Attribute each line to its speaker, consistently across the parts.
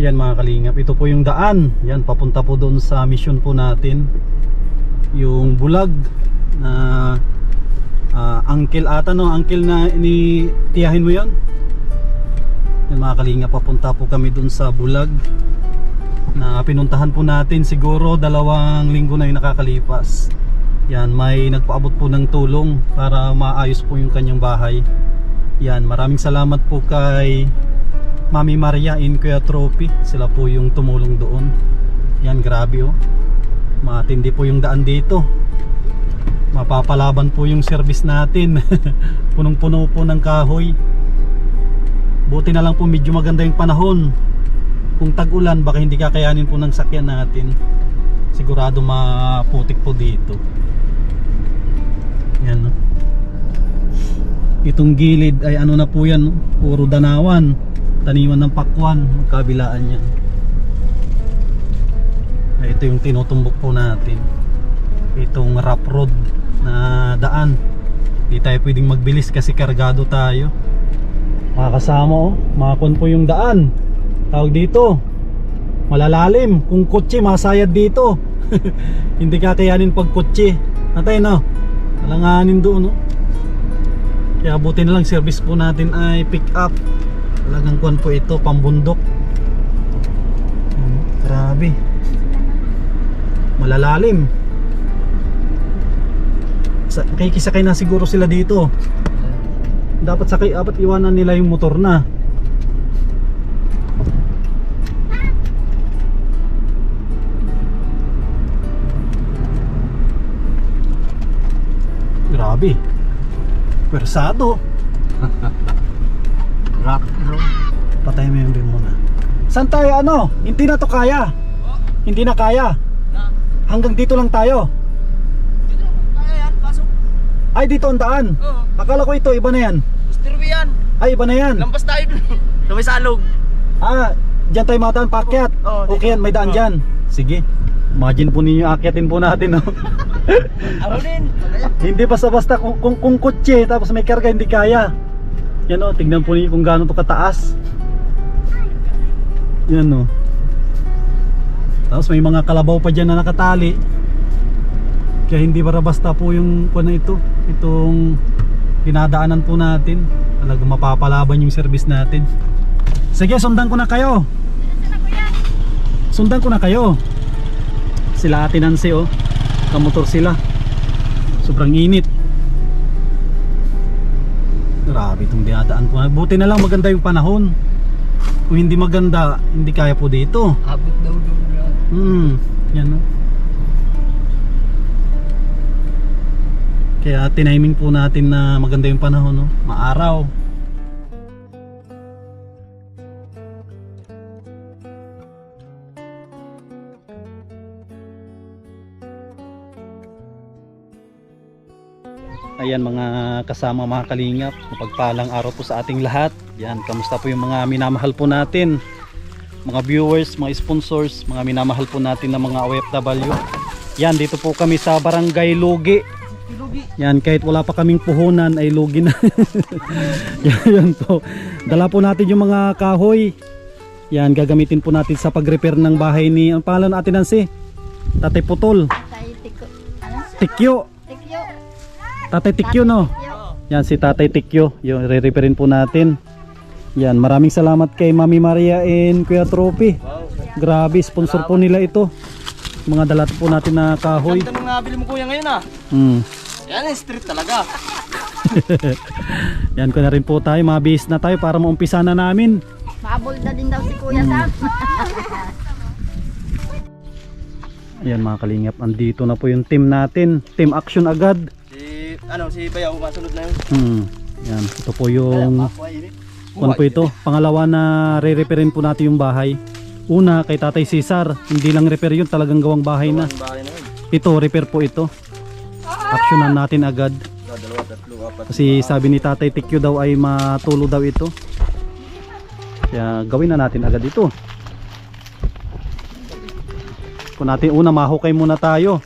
Speaker 1: Ayan mga kalingap, ito po yung daan. Yan, papunta po doon sa mission po natin. Yung bulag na uncle ata, no? Uncle na tiyahin mo yon. Yan mga kalingap, papunta po kami doon sa bulag na pinuntahan po natin siguro 2 linggo na yung nakakalipas. Yan, may nagpaabot po ng tulong para maayos po yung kanyang bahay. Yan, maraming salamat po kay Mami Maria in Kuya Trophy. Sila po yung tumulong doon. Yan, grabe oh. Matindi po yung daan dito. Mapapalaban po yung service natin. Punong-puno po ng kahoy. Buti na lang po medyo maganda yung panahon. Kung tag-ulan baka hindi kakayanin po ng sakyan natin. Sigurado maputik po dito. Yan oh. Itong gilid ay ano na po yan, puro danawan, taniman ng pakwan, magkabilaan yan. Ay, ito yung tinutumbok po natin, itong rough road na daan. Hindi tayo pwedeng magbilis kasi kargado tayo. Mga kasama oh, makakon po yung daan. Tawag dito, malalalim. Kung kotse masayad dito. Hindi kakayanin pag kotse. Natay no, alanganin doon no. Kaya buti na lang service po natin ay pick up. Talagang kuwan po ito, pambundok. Grabe. Malalalim. Kikisakay na siguro sila dito. Dapat iwanan nila yung motor na. Grabe. Persado. Rock road. Patay mo yung rim muna. Saan tayo ano? Hindi na to kaya. Hindi na kaya. Hanggang dito lang tayo.
Speaker 2: Dito kaya yan, pasok.
Speaker 1: Ay, dito ang daan. Akala ko ito, iba na yan.
Speaker 2: Misteryo yan.
Speaker 1: Ay, iba na yan.
Speaker 2: Lampas tayo dun. Sa may salog.
Speaker 1: Diyan tayo madaan, paakyat. Okay yan, may daan dyan. Sige. Imagine po ninyo, akyatin po natin, no?
Speaker 2: Ako din.
Speaker 1: Hindi basta-basta kung kotse tapos may karga hindi kaya. Yan o, tignan po ninyo kung gaano to kataas. Yan o. Tapos may mga kalabaw pa dyan na nakatali. Kaya hindi basta po yung kuwan na ito. Itong dinadaanan po natin. Talagang mapapalaban yung service natin. Sige, sundan ko na kayo. Sundan ko na kayo. Sila Ate Nancy oh, kamotor sila. Sobrang init. Grabe itong dinadaan po. Buti na lang maganda yung panahon. Kung hindi maganda, hindi kaya po dito.
Speaker 2: Abot daw doon.
Speaker 1: Yan oh. Kaya tiniming po natin na maganda yung panahon, no? Maaraw. Ayan mga kasama, mga kalingap, mapagpalang araw po sa ating lahat. Yan, kamusta po yung mga minamahal po natin, mga viewers, mga sponsors, mga minamahal po natin na mga OFW. Yan, dito po kami sa Barangay Lugi. Yan, kahit wala pa kaming puhunan ay lugi na. Yan po. Dala po natin yung mga kahoy. Yan, gagamitin po natin sa pag-repair ng bahay ni, ang pangalan natin Nancy? Tatay Putol. Tikyo. Tatay Tikyo, no? Yan si Tatay Tikyo, yung re-repairin po natin. Yan, maraming salamat kay Mami Maria and Kuya Trophy. Grabe, sponsor po nila ito. Mga dalat po natin na kahoy.
Speaker 2: Ganda nung nabili mo kuya ngayon Yan, street talaga.
Speaker 1: Yan, ko na rin po tayo, mabihis na tayo para maumpisa na namin.
Speaker 3: Mabol na din daw si Kuya Sam.
Speaker 1: Ayan mga kalingap, andito na po yung team natin. Team action agad.
Speaker 2: Si Bayaw, masunod na yun.
Speaker 1: Yan, ito po yung po ito, pangalawa na re-repairin po natin yung bahay. Una kay Tatay Cesar, hindi lang repair yun, talagang gawang bahay na. Ito, repair po ito. Actionan natin agad. Kasi sabi ni Tatay Tikyo daw ay matulo daw ito. Kaya gawin na natin agad ito. Kung natin una, mahukay muna tayo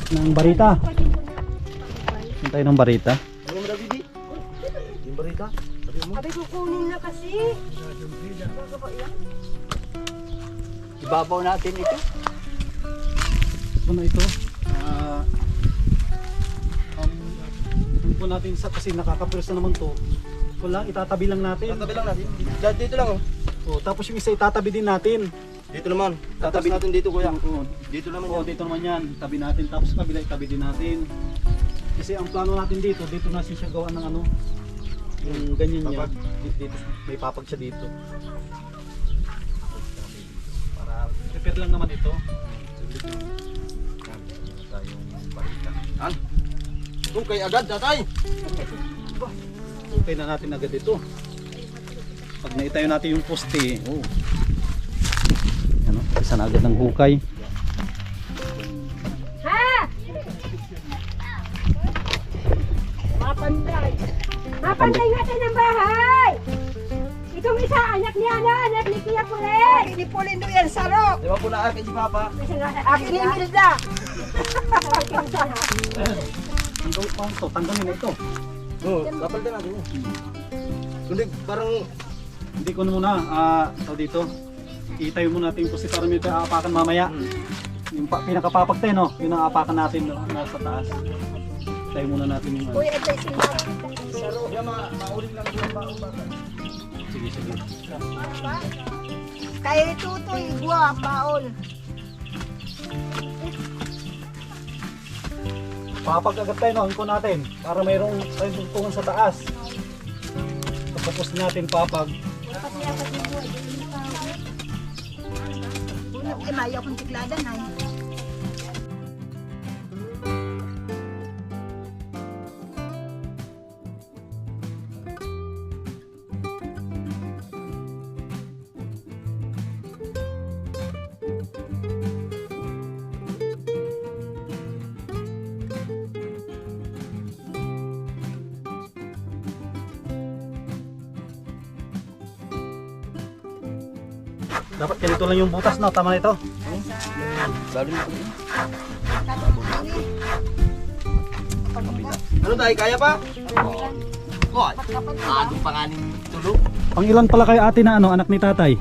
Speaker 1: ng barita. Tayo ng barita.
Speaker 2: Ano mo daw, Bibi? Yung barita?
Speaker 4: Sabi ko kunin na kasi.
Speaker 2: Ibabaw natin ito.
Speaker 1: Ano ito? Po natin sa kasi nakakapirsa naman to. Wala, itatabi lang natin.
Speaker 2: Tatabi lang natin. Dito lang oh.
Speaker 1: Oh, tapos yung isa itatabi din natin.
Speaker 2: Dito naman.
Speaker 1: Tatabi
Speaker 2: Tatabi natin dito kuya.
Speaker 1: Oo.
Speaker 2: Dito naman
Speaker 1: Oo,
Speaker 2: yan.
Speaker 1: dito naman yan. Tabi natin. Tapos kabila itabi din natin. Kasi ang plano natin dito na siya gawa ng ano. Yung ganyan niya.
Speaker 2: Papag.
Speaker 1: Dito, may papag siya dito. Para prepare lang naman ito.
Speaker 2: An? Tukay agad, tatay.
Speaker 1: Okay na natin agad ito. Pag naitayo natin yung poste, oh. Ano, isa na agad ng hukay.
Speaker 4: Ha? Mapanday. Mapanday natin ang bahay. Itong isa, anak ni Ana, anak ni Kuya Pulen. Akin ni Pulen doon yan, sarok.
Speaker 2: Di ba po na akin si Papa?
Speaker 4: Akin ni Milda.
Speaker 1: Ang gawin pa ito, tanggalin na ito.
Speaker 2: Oo, kapalitan natin yun. Kundi parang
Speaker 1: Hindi ko na muna, dito. Itayo muna natin yung poste para may aapakan mamaya. Yung pinakapapagtay, no? Yung naapakan natin, no? Nasa taas. Itayo muna natin yung ano.
Speaker 4: Kuya, ito sila.
Speaker 2: sarong. Kaya maulit lang yung baong baka.
Speaker 1: Sige, sige.
Speaker 4: Kaya tutoy, buwa, baon.
Speaker 1: Papag agad tayo, no? Angko natin. Para mayroong tayong tungtungan sa taas. Pagkapos natin papag.
Speaker 4: Unang imayaw kong tikladan ay.
Speaker 1: Dapat ganito lang yung butas, no? Tama na ito.
Speaker 2: Lalo na kami. Ano tayo, kaya pa? Boy, anong panganing tulog?
Speaker 1: Pang ilan pala kayo ate na ano, anak ni tatay?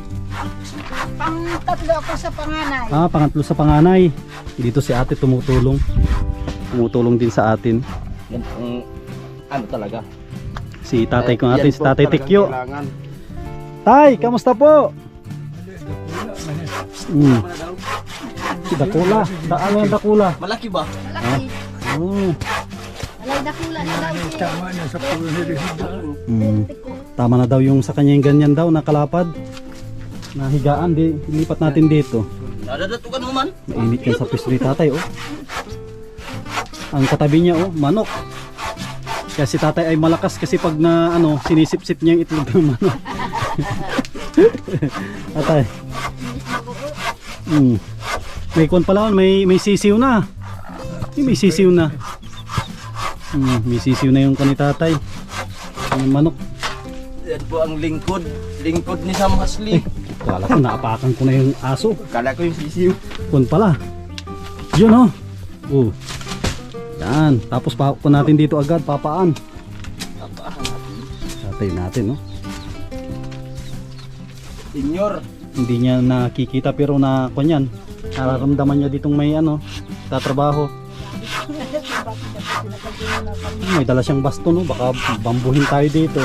Speaker 4: Pang tatlo ako sa panganay.
Speaker 1: Pangatlo sa panganay. Dito si ate tumutulong. Tumutulong din sa atin.
Speaker 2: Yan ang ano talaga.
Speaker 1: Si tatay ko
Speaker 2: Yan
Speaker 1: natin, si
Speaker 2: po
Speaker 1: tatay
Speaker 2: talagang
Speaker 1: Tikyo.
Speaker 2: kailangan.
Speaker 1: Tay, kamusta po? Si Dakula. Ano yung Dakula?
Speaker 2: Malaki ba?
Speaker 3: Malaki.
Speaker 1: Oh.
Speaker 3: Alay nakula na daw siya.
Speaker 1: Tama na daw yung sa kanya yung ganyan daw, nakalapad. Nahigaan, lipat natin dito.
Speaker 2: Nadadatukan mo man?
Speaker 1: Mainit yan sa pwesto ni tatay, oh. Ang katabi niya, oh, manok. Kaya si tatay ay malakas kasi pag na, ano, sinisip-sip niya yung itlog ng manok. Tatay. May kon pala, may sisiw na. May sisiw na. May sisiw na yung kanitatay. Yung manok.
Speaker 2: Yan po ang lingkod. Lingkod ni Sam Hasli.
Speaker 1: Kala ko naapakan ko na yung aso.
Speaker 2: Kala ko yung sisiw.
Speaker 1: Kon pala. Yun, oh. Oh. Yan. Tapos pa natin dito agad, papaan. Tatay natin, no?
Speaker 2: Senior.
Speaker 1: Hindi niya nakikita pero na kanyan. Nararamdaman niya ditong may ano, tatrabaho. May dala siyang baston, no? Baka bambuhin tayo dito.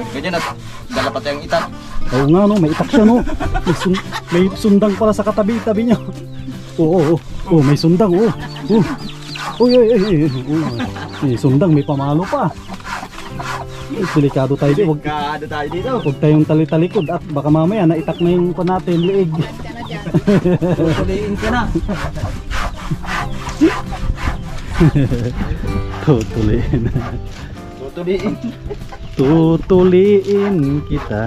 Speaker 2: Ganyan at dala pa tayong itat.
Speaker 1: Oo nga, no? May itak siya, no? May sundang pala sa katabi-tabi niya. Oo, may sundang, oo. Uy, may sundang, may pamalo pa. Delikado tayo dito.
Speaker 2: Delikado tayo dito.
Speaker 1: Huwag tayong talitalikod at baka mamaya naitak na yung pa natin liig.
Speaker 2: Tutuliin ka na.
Speaker 1: Tutuliin.
Speaker 2: Tutuliin.
Speaker 1: Tutuliin kita.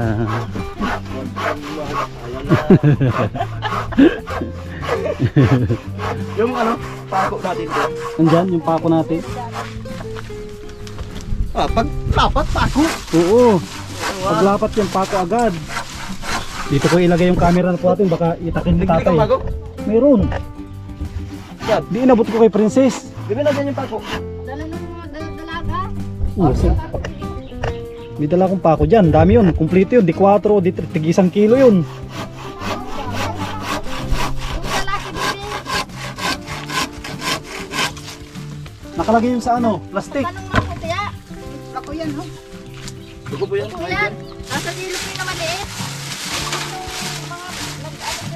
Speaker 2: Yung ano, pako natin doon.
Speaker 1: Nandyan yung pako natin.
Speaker 2: Pag lapat pako.
Speaker 1: Oo. Paglapat yung pako agad. Dito ko ilagay yung camera na po natin. Baka itakin ni
Speaker 2: Tingnan
Speaker 1: tatay.
Speaker 2: bago.
Speaker 1: Mayroon.
Speaker 2: Yan.
Speaker 1: Di inabot ko kay Princess.
Speaker 2: Di ba na yung pako?
Speaker 3: Dala ng mga dalaga.
Speaker 1: Oo, May dala akong pako dyan. Dami yun. Kompleto yun. Di 4, di 1 kilo yun.
Speaker 3: Yung lalaki din.
Speaker 1: Nakalagay yun sa ano? Plastic.
Speaker 3: Anong maputi ya?
Speaker 4: Ako yan, ho.
Speaker 2: Dugo po yan.
Speaker 3: Ito yan. Nasa silip yung maliit.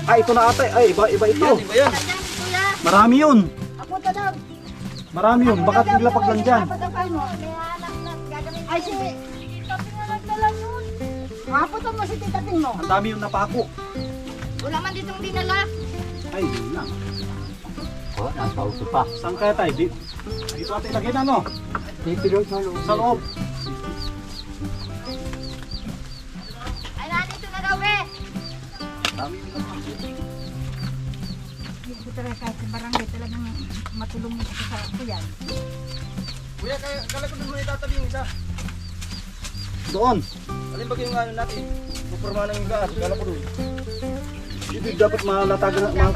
Speaker 1: Ay, ito na ata. Ay, iba ito.
Speaker 2: Yan, iba yan.
Speaker 3: Nandiyan, kuya.
Speaker 1: Marami yun.
Speaker 4: Ako ta daw.
Speaker 1: Marami yun. Baka nilapag lang dyan.
Speaker 3: May anak na gagamitin.
Speaker 4: Ay, si...
Speaker 3: Sabi nga nagdala yun.
Speaker 4: Kaputan mo si Tita Ting mo.
Speaker 1: Ang dami yung napako.
Speaker 3: Wala man ditong dinala.
Speaker 1: Ay, yun na.
Speaker 2: Oh, nasa uso pa.
Speaker 1: Saan kaya tayo? Dito natin ilagay na, no?
Speaker 2: Dito sa loob.
Speaker 1: Sa loob.
Speaker 3: Ay, nandito na daw eh.
Speaker 1: Dami yung napako.
Speaker 4: Hindi talaga kahit sa barangay talagang matulong ito sa ako yan.
Speaker 2: Kuya, kala ko doon mo itatabi yung isa.
Speaker 1: Doon.
Speaker 2: Alin ba yung ano natin? Puporma ng yung gas. Kala ko doon.
Speaker 1: Dito dapat malatagan na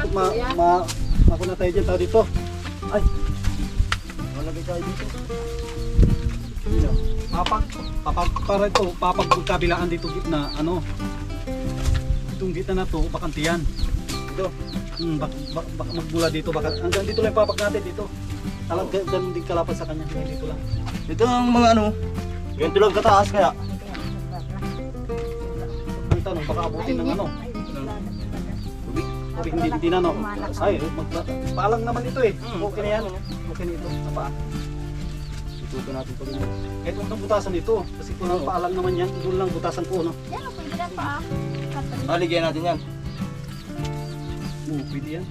Speaker 1: ako na tayo dyan. Tao dito. Ay.
Speaker 2: Malagay tayo dito.
Speaker 1: Para ito, papagkabilaan dito gitna, ano? Itong gitna na to, bakantiyan.
Speaker 2: Ito.
Speaker 1: Baka magmula dito, baka hanggang dito lang papag natin dito. Talagang ganun din kalapan sa kanya, dito lang.
Speaker 2: Ito ang mga ano. Ganito lang kataas kaya.
Speaker 1: Ang tanong, baka abutin ng ano? Tubig, hindi na, no? Ay, paalang naman ito eh. Okay na yan. Okay na ito, sa paa.
Speaker 2: Ituto natin pag ito.
Speaker 1: Kahit huwag nang butasan ito, kasi kung ang paalang naman yan, doon lang butasan ko, no?
Speaker 3: Yan o, pwede na pa.
Speaker 2: Haligyan natin yan.
Speaker 1: Oo, pwede yan.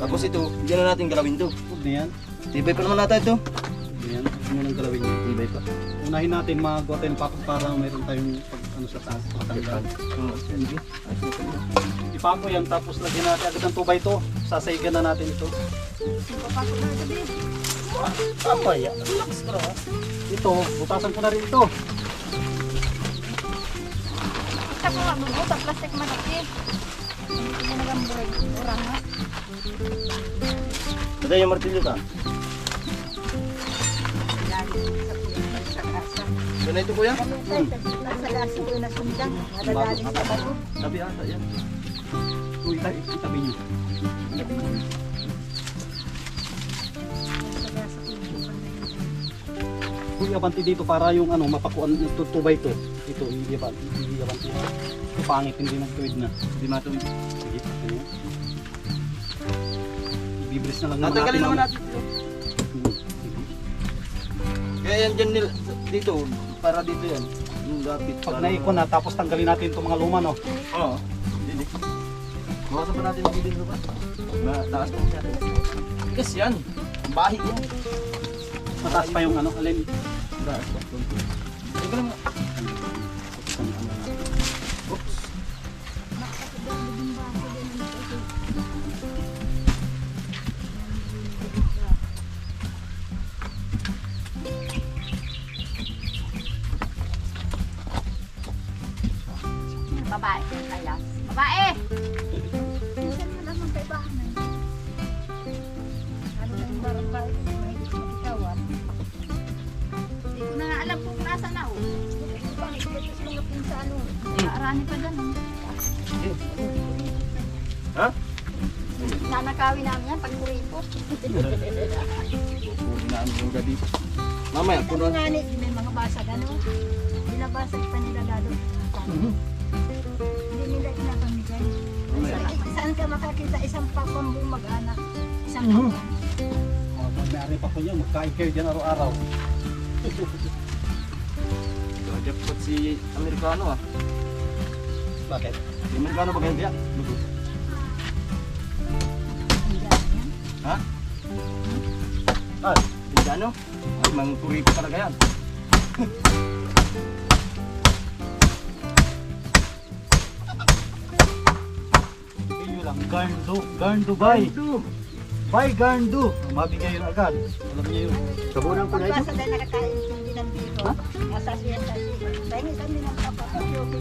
Speaker 2: Tapos ito, hindi na natin galawin to.
Speaker 1: Huwag na yan.
Speaker 2: Tibay pa naman natin ito.
Speaker 1: Huwag na yan. Huwag mo nang galawin yan.
Speaker 2: Tibay pa.
Speaker 1: Unahin natin magawa tayo ng pako para mayroon tayong pag, ano sa taas, matanggal.
Speaker 2: Hindi.
Speaker 1: Ipako yan, tapos lagyan natin agad ng 2x2. Sasaygan na natin ito.
Speaker 2: Apa ya? Relax ka na.
Speaker 1: Ito, butasan ko na rin ito.
Speaker 3: Isa ko nga mo, sa plastic malaki. Hindi ko nagamburay. Urang nga.
Speaker 2: Ito yung martilyo ka. Ito na ito kuya?
Speaker 4: Sa gaso ko na sundan. Nadadaling sa bago.
Speaker 2: Sabi ata yan.
Speaker 1: Uy, itabi nyo. Uy, abanti dito para yung ano, mapakuan ito 2x2. Ito, hindi abanti. Ito pangit, hindi magtuwid na.
Speaker 2: Hindi matuwid.
Speaker 1: Sige, ito yun. Ibibris na lang naman
Speaker 2: Natanggalin naman natin.
Speaker 1: Sige.
Speaker 2: Kaya yan dyan nila. Dito. Para dito yan. Yung lapit.
Speaker 1: Pag naikon na, tapos tanggalin natin itong mga luma, no?
Speaker 2: Oo. Dili. Bawasan pa natin ang bilin ba? Taas pa siya. Tigas yan. Ang bahi yan.
Speaker 1: Mataas pa yung ano, alin.
Speaker 2: Taas pa. Ito naman. Oops.
Speaker 3: Babae. Kaya. Babae!
Speaker 4: Minsan mo lang ang kaibahan na. Ano na yung barangay? Mahigit mag-ikawan.
Speaker 3: Hindi ko na nga alam kung nasa na o.
Speaker 4: Bakit dito sa mga pinsano?
Speaker 3: Kaarani pa dyan.
Speaker 2: Ha?
Speaker 3: Nanakawin namin yan pag kuripot.
Speaker 2: Pupuri na ang gabi. Mamaya,
Speaker 4: Ito
Speaker 2: puno.
Speaker 4: nga ni, may mga basag ano? Binabasag pa nila lalo. Hindi nila pinapamigay. Saan ka makakita isang pakambong mag-anak? Isang pakambong.
Speaker 1: Oh, pag may-ari pa ko niya, magkain kayo dyan araw-araw.
Speaker 2: Jackpot si Amerikano ah.
Speaker 1: Bakit?
Speaker 2: Si Amerikano ba ganyan diya? Ha? Ah, hindi ano? Ay, mangturi pa talaga yan.
Speaker 1: Tingin nyo lang, Garndu bay. Bay Garndu. Mabigay yun agad. Alam niyo yun.
Speaker 2: Sabunan ko na ito.
Speaker 4: Pagbasa dahil nakakaintindi ng dito. Nasa siya sa siya. Dahil kami ng kapapasyoki.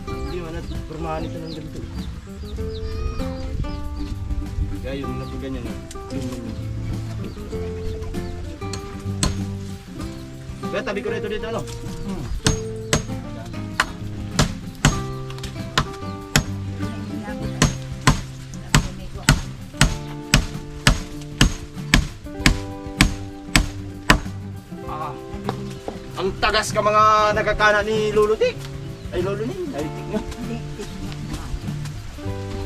Speaker 2: Hindi man at permahan ito ng ganito. Kaya yun, napigan niya na. Kaya tabi ko na ito dito, ano? Ah, ang tagas ka mga nagkakana ni Lolo Tik. Ay, Lolo ni. Ay, Tik nga.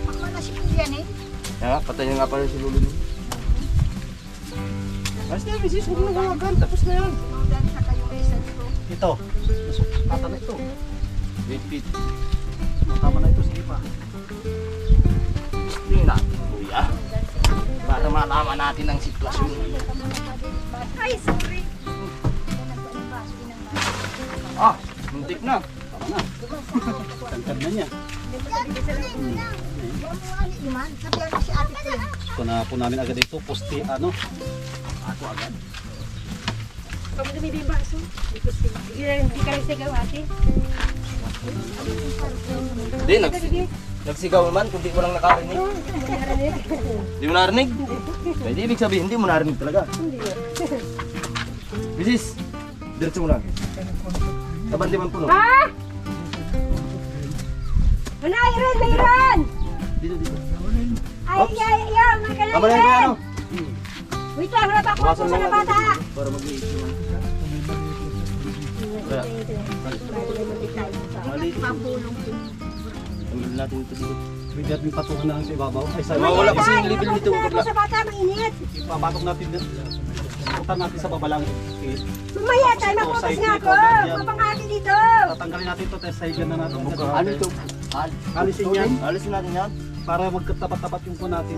Speaker 3: Ako na si Kuya eh.
Speaker 2: Kaya, patay na nga pala si Lolo ni. Basta, misis, huwag na gawagan. Tapos na yan.
Speaker 3: Sumundan sa kayo isa dito.
Speaker 1: Ito. Nasukatan na ito.
Speaker 2: Wait, wait.
Speaker 1: Tama na ito. Sige pa.
Speaker 2: Tingnan natin, kuya. Para malaman natin ang sitwasyon.
Speaker 3: Ay, sorry.
Speaker 2: Ah, muntik na.
Speaker 1: Tama na. Tangkad na niya.
Speaker 3: Sabihan mo si ate ko yun.
Speaker 1: Ito na po namin agad ito. Poste ano. Ako agad.
Speaker 4: Kamu dumi di bakso. Hindi ka lang sigaw ate.
Speaker 2: Hindi, nagsigaw naman kung di mo lang nakarinig. Di mo narinig? Pwede ibig sabihin, hindi mo narinig talaga. Misis, diretso mo lang. Kabandiman puno.
Speaker 4: Ha? Ano, Iron, Mayron!
Speaker 2: Dito, dito.
Speaker 4: Ay, may ka na
Speaker 2: Tama na yun, kuya, ano?
Speaker 4: Wait lang, wala pa ako
Speaker 2: Bukasan
Speaker 4: sa
Speaker 2: lang
Speaker 4: bata.
Speaker 2: natin. Para mag-iisip. Kaya, maliit. Tanggalin natin ito dito.
Speaker 1: Pwede natin patukan na lang sa ibabaw. Ay, sa
Speaker 2: Wala kasi yung level nito.
Speaker 4: Ako sa bata, mainit.
Speaker 1: Ipapatok natin. Putan natin sa babalang. Okay.
Speaker 4: Mamaya tayo, mapupas
Speaker 1: Side
Speaker 4: nga
Speaker 1: dito,
Speaker 4: ako.
Speaker 1: ganyan.
Speaker 4: Mapangati dito.
Speaker 1: Tatanggalin natin ito. Test side na natin.
Speaker 2: Ano ito?
Speaker 1: Alisin yan.
Speaker 2: Alisin natin yan.
Speaker 1: Para magkatapat-tapat yung po natin.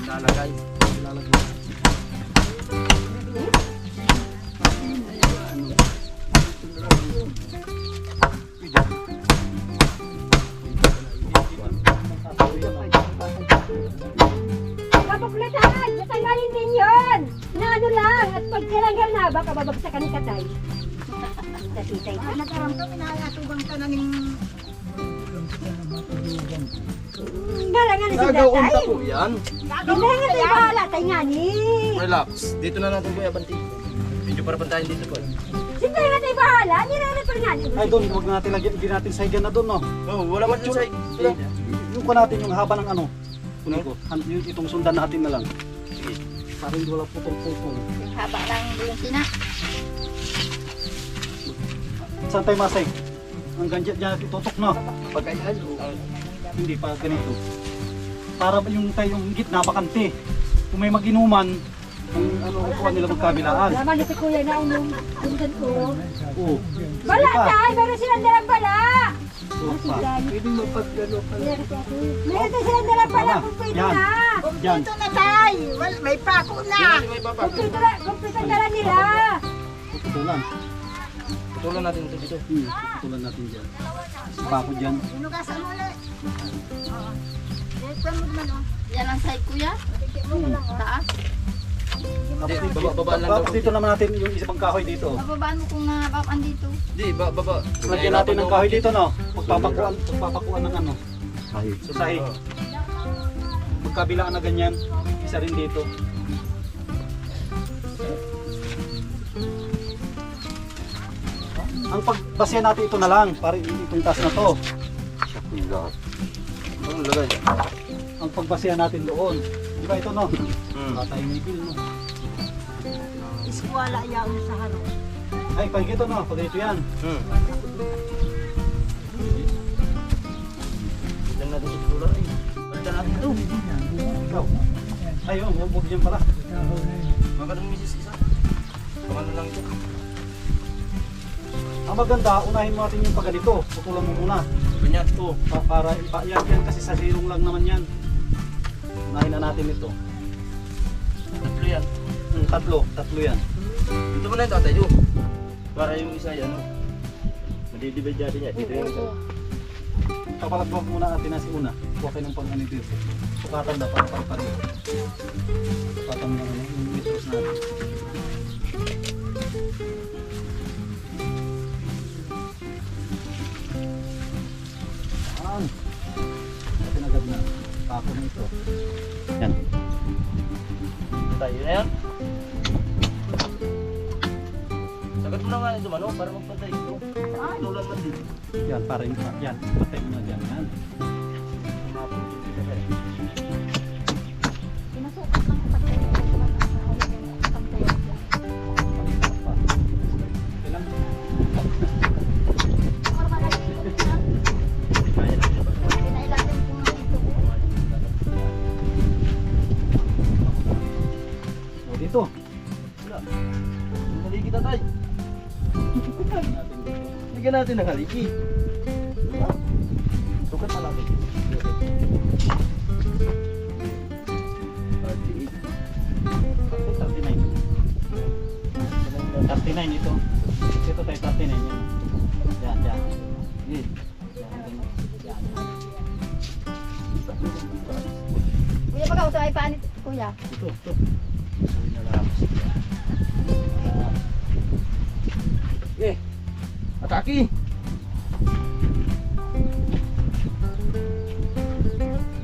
Speaker 2: Lalagay.
Speaker 1: Lalagyan.
Speaker 4: Kapuklatan, natanggalin din yun. Na ano lang, at pag tinanggal na, baka babagsakan ka tayo. Tatitay ko.
Speaker 3: Nagkaroon kami na atubang ka na ng
Speaker 4: Galangan na si
Speaker 2: Nagaunta
Speaker 4: Datay.
Speaker 2: po yan.
Speaker 4: Galangan tayo bahala tayo nga ni.
Speaker 2: Relax. Dito na natin kuya banti. Medyo para pantayin dito po.
Speaker 4: Siyempre nga tayo bahala, nilalat pa nga ni.
Speaker 1: Ay, doon. Huwag natin lagyan. Hindi natin saigan na doon, no?
Speaker 2: Oh, wala man yun sa
Speaker 1: Yung ko natin yung haba ng ano. Kunin ko. Yung itong sundan natin na lang. Sige. Para hindi wala putol-putol.
Speaker 3: haba lang yung sina.
Speaker 1: Saan tayo masay? Hanggang dyan itutok, no?
Speaker 2: Pagkailan.
Speaker 1: Hindi pa ganito. Para yung tayo yung gitna bakante. Kung may mag-inuman, ang ano kuha nila magkabilaan.
Speaker 4: Laman ni si Kuya na unom. Bundan ko.
Speaker 1: Oo.
Speaker 4: Bala tayo, meron silang dalang bala.
Speaker 1: Oo pa.
Speaker 2: Pwedeng mapagano pala.
Speaker 4: Meron silang dalang bala,
Speaker 1: Tama.
Speaker 4: kumpleto
Speaker 1: Yan.
Speaker 4: na.
Speaker 1: Yan.
Speaker 3: Ito na tayo. May pako na.
Speaker 2: May papa.
Speaker 4: Kumpleto ang dala nila.
Speaker 1: Putulan.
Speaker 2: Tulan natin ito dito.
Speaker 1: Putulan natin dyan. Bako dyan.
Speaker 3: Inugasan mo ulit. Ito mo naman oh. Yan ang side kuya. Taas.
Speaker 2: Hindi, babaan lang daw.
Speaker 1: Tapos dito naman natin yung isang kahoy dito.
Speaker 3: Bababaan mo kung babaan dito.
Speaker 2: Hindi, baba.
Speaker 1: Lagyan natin ng kahoy dito, no? Pagpapakuan ng ano. So sahig. Magkabilaan na ganyan. Isa rin dito. Ang pagbasya natin ito na lang. Para itong taas na to.
Speaker 2: Ano lagay?
Speaker 1: Ang pagbasya natin doon. Di ba ito, no?
Speaker 2: Hmm.
Speaker 1: Patay may bill, no?
Speaker 3: Iskwala yaon sa harap.
Speaker 1: Ay, pag ito, no? Pag ito yan.
Speaker 2: Hmm. Tignan natin sa tulan eh. Balitan natin ito.
Speaker 1: Ikaw. Ayun, huwag dyan pala.
Speaker 2: Magandang misis isa. Pangano lang ito.
Speaker 1: Ang maganda, unahin mo natin yung pagganito. Putulan mo muna.
Speaker 2: Ganyan.
Speaker 1: Ito, para yan kasi sa zerong lang naman yan. Unahin na natin ito.
Speaker 2: Tatlo yan.
Speaker 1: Tatlo yan.
Speaker 2: Dito mo na yung tatay doon. Para yung isa yan. Madidivide natin yan. Dito yung isa.
Speaker 1: Kapalagwag muna natin na si una. Huwag kayo ng pang-ano dito. Sukatan na para pare-pareho. Sukatan mo yung metros natin. Yan. Natin agad na. Tako na ito. Yan.
Speaker 2: Tayo na yan. mo na nga ito, ano, para magpantay ito. Tulan man din.
Speaker 1: Yan, para yan. Patay mo na dyan. Yan.
Speaker 3: Pinasukat lang sa pagkain.
Speaker 1: Ilang? So, dito.
Speaker 2: Wala. Haligi tatay. Bigyan natin ng haligi. Tukat pa natin.
Speaker 1: 39 ito. Ito tayo 39 yan. Yan, yan.
Speaker 2: Sige.
Speaker 1: Yan.
Speaker 3: Kuya, baka ito ay paanit, kuya.
Speaker 1: Ito, ito.
Speaker 2: Uy na lang. Eh. Ataki.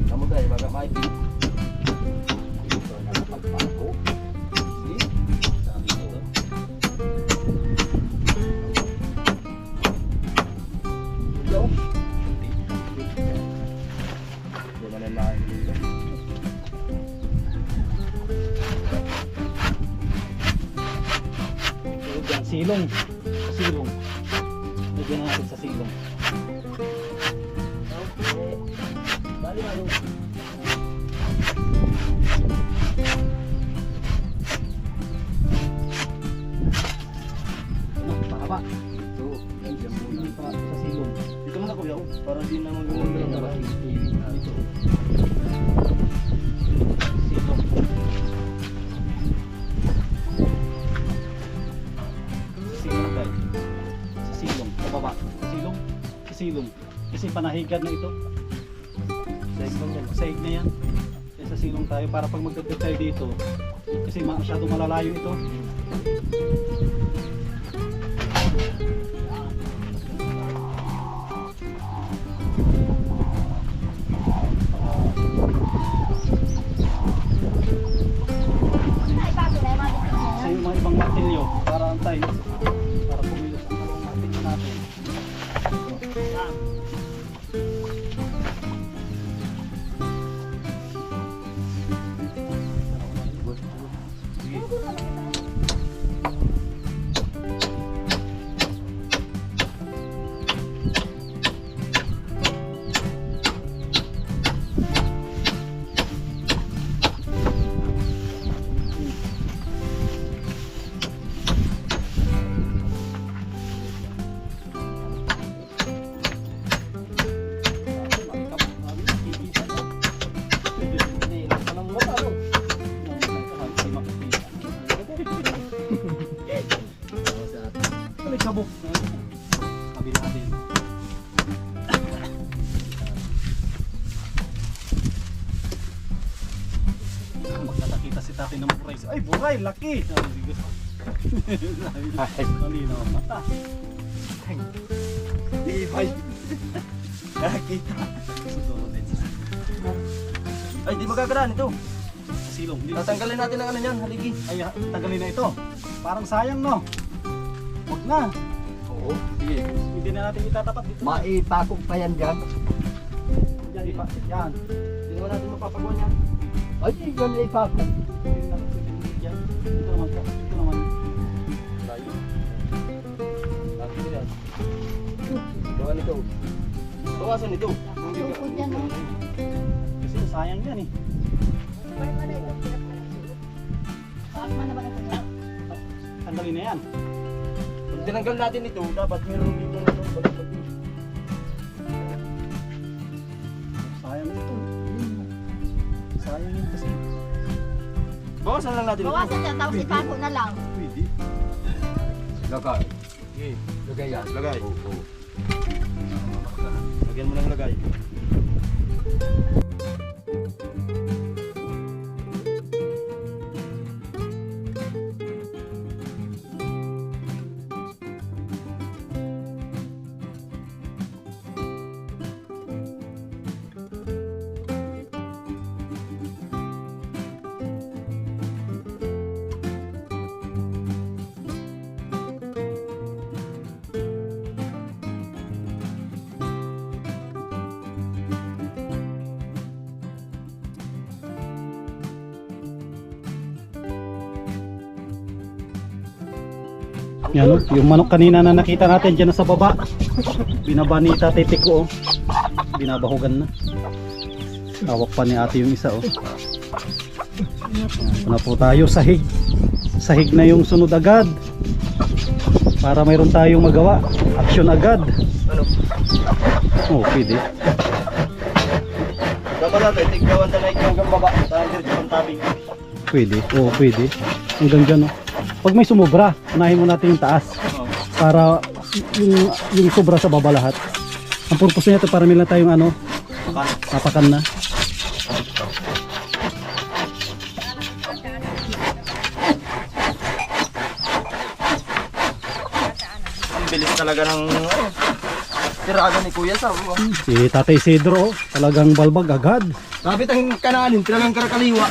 Speaker 2: Kamu tayo, baga maipin. Ito na napagpako. Sige. Sabi ito. Ito. Hindi man na dito.
Speaker 1: So, yan, silong. Silong. Lagyan natin sa silong.
Speaker 2: Okay. Bali ba yung
Speaker 1: Pakaba.
Speaker 2: ito? Nandiyan muna.
Speaker 1: Hindi pa sa silong.
Speaker 2: Dito muna kuya, para di na mag-uwi na ba?
Speaker 1: Dito. Silong. Silong tayo. Sa silong. Pababa. Sa silong. Sa silong. Kasi panahigan na ito.
Speaker 2: Segment yan.
Speaker 1: Saig na yan. Kaya sa silong tayo para pag magdagdag tayo dito. Kasi masyado malalayo ito.
Speaker 3: Ay, bago na yung mga dito.
Speaker 1: Sa yung mga ibang martilyo para antay. Para pumilos ang kalong martilyo natin. Yan. Sige.
Speaker 2: Hindi, alam mo ba ano?
Speaker 1: Balik kabok. Sabi natin. Magkakita si tatay ng buray. Ay, buray! Laki! Sabi kanina, mata.
Speaker 2: Ibay. Nakita.
Speaker 1: Susunod din sa
Speaker 2: Ay, di magagaraan ito.
Speaker 1: silong. Hindi,
Speaker 2: Tatanggalin natin ang ano niyan, haligi.
Speaker 1: ay, tagalin na ito. Parang sayang, no? Huwag na.
Speaker 2: Oo. Sige.
Speaker 1: Hindi na natin itatapat dito.
Speaker 5: Maipakog pa yan dyan.
Speaker 1: Yan, yan.
Speaker 2: Hindi naman natin mapapagawa yan.
Speaker 5: Ay, yan na ipakog.
Speaker 1: Yan. Ito naman po. Ito naman.
Speaker 2: Layo. Lagi ko yan. Gawa nito. Bawasan nito.
Speaker 3: Tukod yan, no?
Speaker 1: Kasi sayang yan eh.
Speaker 3: Bakit man na ba na kuya?
Speaker 1: Tanggalin na yan.
Speaker 2: Pag tinanggal natin ito, dapat meron dito na ito. Balik-balik.
Speaker 1: Sayang ito. Sayang yun kasi.
Speaker 2: Bawasan lang natin ito.
Speaker 3: Bawasan niya, tapos ipago na lang.
Speaker 1: Pwede.
Speaker 5: Lagay.
Speaker 2: Sige.
Speaker 5: Lagay yan.
Speaker 2: Lagay.
Speaker 5: Oo.
Speaker 2: Lagyan mo ng lagay.
Speaker 1: Yan, oh, yung manok kanina na nakita natin dyan sa baba. Binaba ni Tatay Tiko, oh. Binabahugan na. Hawak pa ni ate yung isa, oh. Ito na po tayo, sahig. Sahig na yung sunod agad. Para mayroon tayong magawa. Action agad.
Speaker 2: Ano?
Speaker 1: Oh, pwede.
Speaker 2: Dapat natin, tignawan na like hanggang baba. Tahan dito yung tabing.
Speaker 1: Pwede, oo pwede. Hanggang dyan, oh. Pag may sumobra, unahin mo natin yung taas.
Speaker 2: Oo.
Speaker 1: Para yung sobra sa baba lahat. Ang purpose nito para may lang tayong ano, tapakan na.
Speaker 2: Ang bilis talaga ng tirada ni Kuya Sam.
Speaker 1: Si Tatay Isidro, oh, talagang balbag agad.
Speaker 2: Kapit ang kananin, talagang karakaliwa.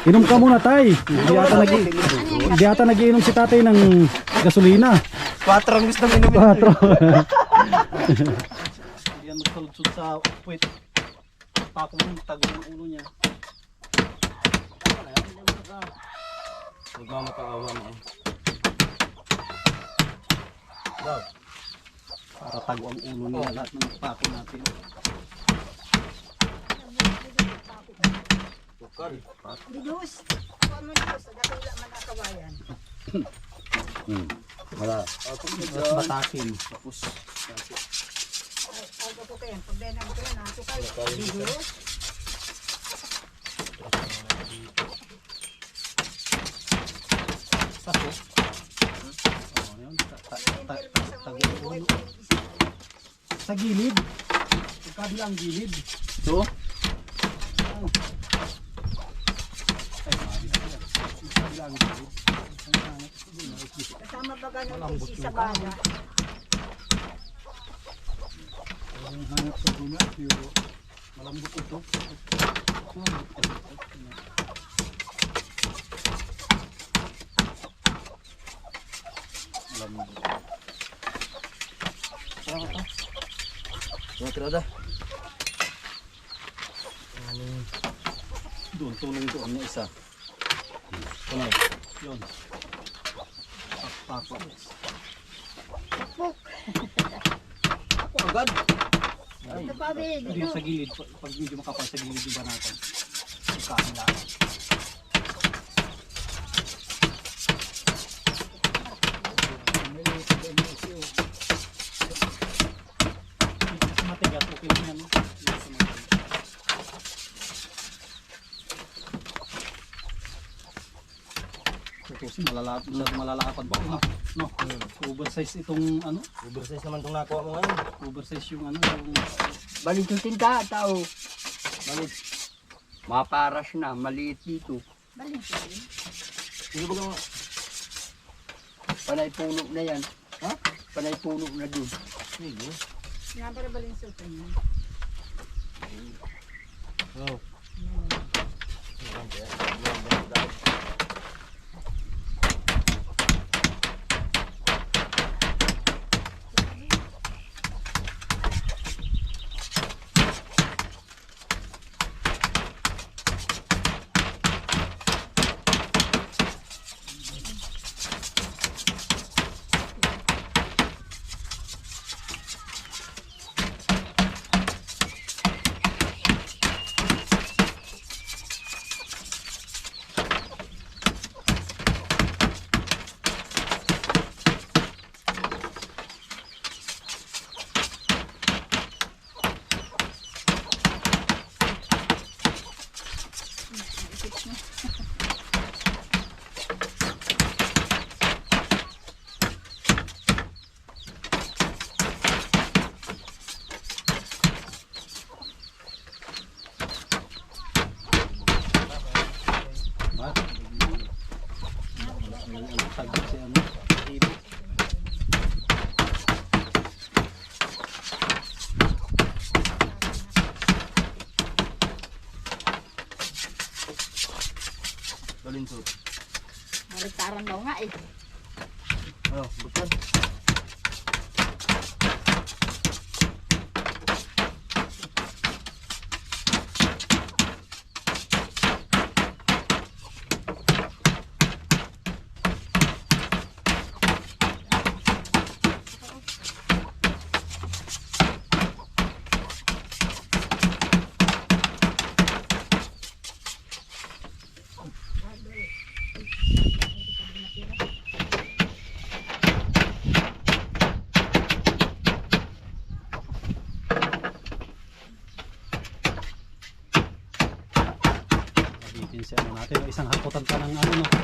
Speaker 1: Inom ka muna, tay. Hindi ata nagiinom si tatay ng gasolina.
Speaker 2: 4 ang gusto ng inumin.
Speaker 1: 4. Yan magsaludsod sa puwet. Pako mo, tago ng ulo niya.
Speaker 2: Magmamakaawa na eh.
Speaker 1: Para tago ang ulo niya lahat ng pako natin.
Speaker 2: Tukal.
Speaker 4: Diyos. Ako mo Diyos. Nagkatula man ang kabayan.
Speaker 5: Wala.
Speaker 1: Tapos batakin.
Speaker 2: Tapos.
Speaker 4: Ako po kayo. Pagbenang ko yan. Tukal. Diyos.
Speaker 1: Sako. Oh, yun. Tago ang ulo. Sa gilid. Sa kabilang gilid.
Speaker 2: So,
Speaker 4: Kasama ba ganun isi sa bala?
Speaker 1: Ang hanap sa dulo, pero malambot ito. Malambot.
Speaker 2: mga tirada.
Speaker 1: Doon, tuloy doon na isa.
Speaker 2: Ano?
Speaker 1: Yun. Pakpak.
Speaker 2: Ako agad.
Speaker 4: Ito pa, Big.
Speaker 1: Hindi yung sa gilid, pag medyo makapal sa gilid yung banatan. Yung kanila. Matigas, okay din yan. Tutusin, malalakad ba? No, oversize itong ano,
Speaker 2: Oversize naman itong nakuha mo ngayon.
Speaker 1: oversize yung ano, yung
Speaker 5: Balik yung tinta, tao. Balik. Maparas na, maliit dito.
Speaker 2: Hindi ba kang...
Speaker 5: Panay puno na yan.
Speaker 2: Ha?
Speaker 5: Panay puno na dun.
Speaker 2: Hindi.
Speaker 4: Nga para balin sa ito niya.
Speaker 2: Oo. Balinsod.
Speaker 3: Baliktaran daw nga eh.
Speaker 2: Oh, bukan.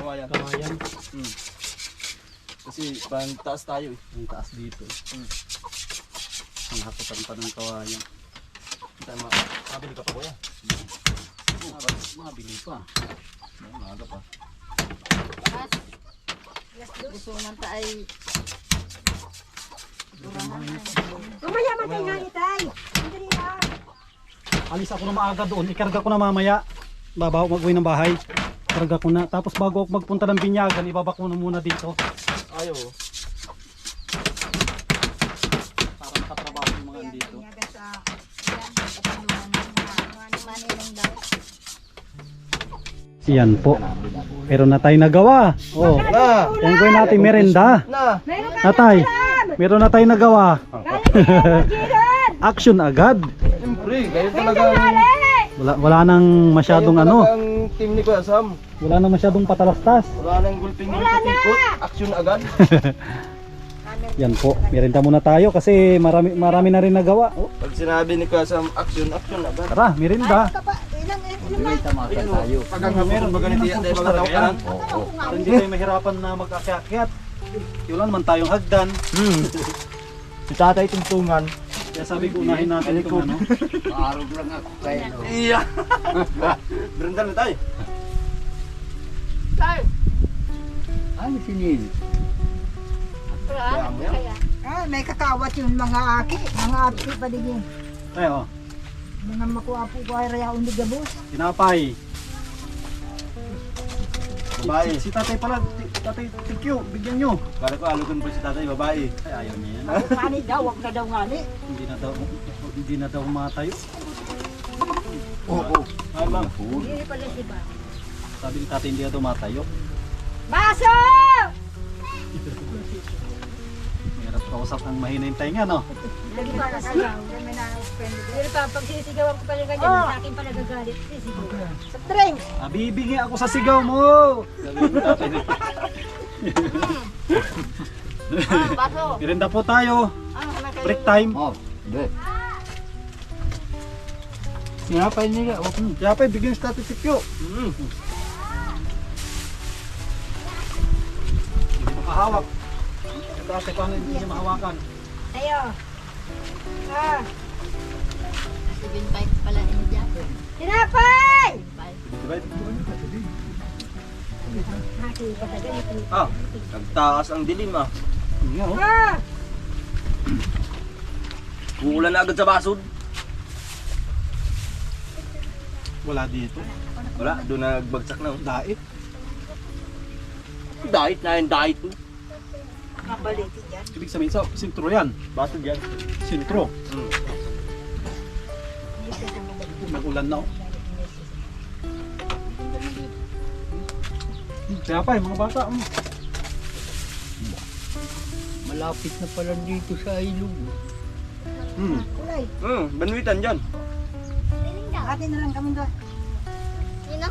Speaker 2: kawayan.
Speaker 1: Kawayan.
Speaker 2: Kasi pang taas tayo eh.
Speaker 1: Ang taas dito. Ang hakutan pa ng kawayan.
Speaker 2: Mabili ka pa kuya.
Speaker 1: Mabili pa.
Speaker 2: Maaga pa.
Speaker 3: Gusto naman tayo
Speaker 4: Mamaya matay nga itay. Hindi lang.
Speaker 1: Alis ako na maaga doon. Ikarga ko na mamaya. Mag-uwi ng bahay. Karga ko na. Tapos bago ako magpunta ng Binyagan, ibaba ko na muna dito.
Speaker 2: Ayaw.
Speaker 1: Para makatrabaho yung mga andito. Yan po. Pero na tayo nagawa. Oh.
Speaker 2: Na!
Speaker 1: Yan gawin natin merenda.
Speaker 2: Na!
Speaker 4: Meron ka
Speaker 1: Natay, meron na tayo nagawa.
Speaker 4: Giron.
Speaker 1: Action agad.
Speaker 2: Siyempre, ganyan talaga
Speaker 1: Wala nang masyadong ano.
Speaker 2: ang team ni Kuya Sam.
Speaker 1: Wala nang masyadong patalastas.
Speaker 2: Wala nang gulping tikot. Action agad.
Speaker 1: Yan po. Merenda muna tayo kasi marami na rin nagawa. Oh,
Speaker 2: Pag sinabi ni Kuya Sam, action agad.
Speaker 1: tara, merenda.
Speaker 5: Tamakan tayo.
Speaker 2: Pag ang meron ba ganito yan? Dahil mga tao ka lang?
Speaker 1: Para hindi tayo mahirapan na mag-akyat. Wala naman tayong hagdan.
Speaker 2: Si tatay tungtungan.
Speaker 1: Kaya sabi ko unahin natin itong ano.
Speaker 5: Maarog lang ako kayo. No?
Speaker 2: Iya! Berendal na tayo.
Speaker 5: Ano sinil?
Speaker 4: May kakawat yung mga aki. Mga aki pa din yun.
Speaker 1: Tayo,
Speaker 4: Mga makuha po ko ay raya unig gabos.
Speaker 1: tinapay.
Speaker 2: Babae.
Speaker 1: Si tatay pala, tatay tikyo, bigyan nyo.
Speaker 2: Para ko alugan po si tatay, babae.
Speaker 1: Ay, ayaw niya yan.
Speaker 4: Pani daw, wag na daw nga ni.
Speaker 1: Hindi na daw matayo.
Speaker 2: Oo. Ay, ma'am.
Speaker 4: Hindi pala si ba.
Speaker 1: Sabi ni tatay hindi na daw matayo.
Speaker 4: Baso!
Speaker 1: Mahirap kausap ang mahina yung tainga, no?
Speaker 4: Lagi pa nakalaw. May na-spend. Pero pa, pag sinisigawan ko pala ganyan, sa akin pala gagalit. Sisigaw. Sa drinks!
Speaker 1: Bibigay ako sa sigaw mo! Sabi ni tatay.
Speaker 3: baso.
Speaker 1: Merenda po tayo. Break time.
Speaker 5: Oh, be.
Speaker 2: Sinapay nila.
Speaker 1: Kaya pa, bigyan sa tatay tikyo. Hindi makahawak. Tatay, paano hindi niya mahawakan?
Speaker 4: Ayo. Ah,
Speaker 3: 7.5 pala din dyan.
Speaker 4: tinapay!
Speaker 3: 7.5.
Speaker 4: Haki pa sa ganito.
Speaker 2: Ah, nagtaas ang dilim ah.
Speaker 1: Nga, oh.
Speaker 4: Ah!
Speaker 2: Uulan na agad sa basod.
Speaker 1: Wala dito.
Speaker 2: Wala, doon nagbagsak na.
Speaker 1: Dait.
Speaker 2: Diet na yung diet.
Speaker 4: Mabalitin yan.
Speaker 1: Ibig sabihin sa sintro yan.
Speaker 2: Basod yan.
Speaker 1: Sintro. Nag-ulan na, oh. Kaya pa, mga bata.
Speaker 5: Malapit na pala dito sa ilog.
Speaker 4: Kulay.
Speaker 2: Banwitan dyan.
Speaker 4: Atin na lang kami doon.
Speaker 3: Sino?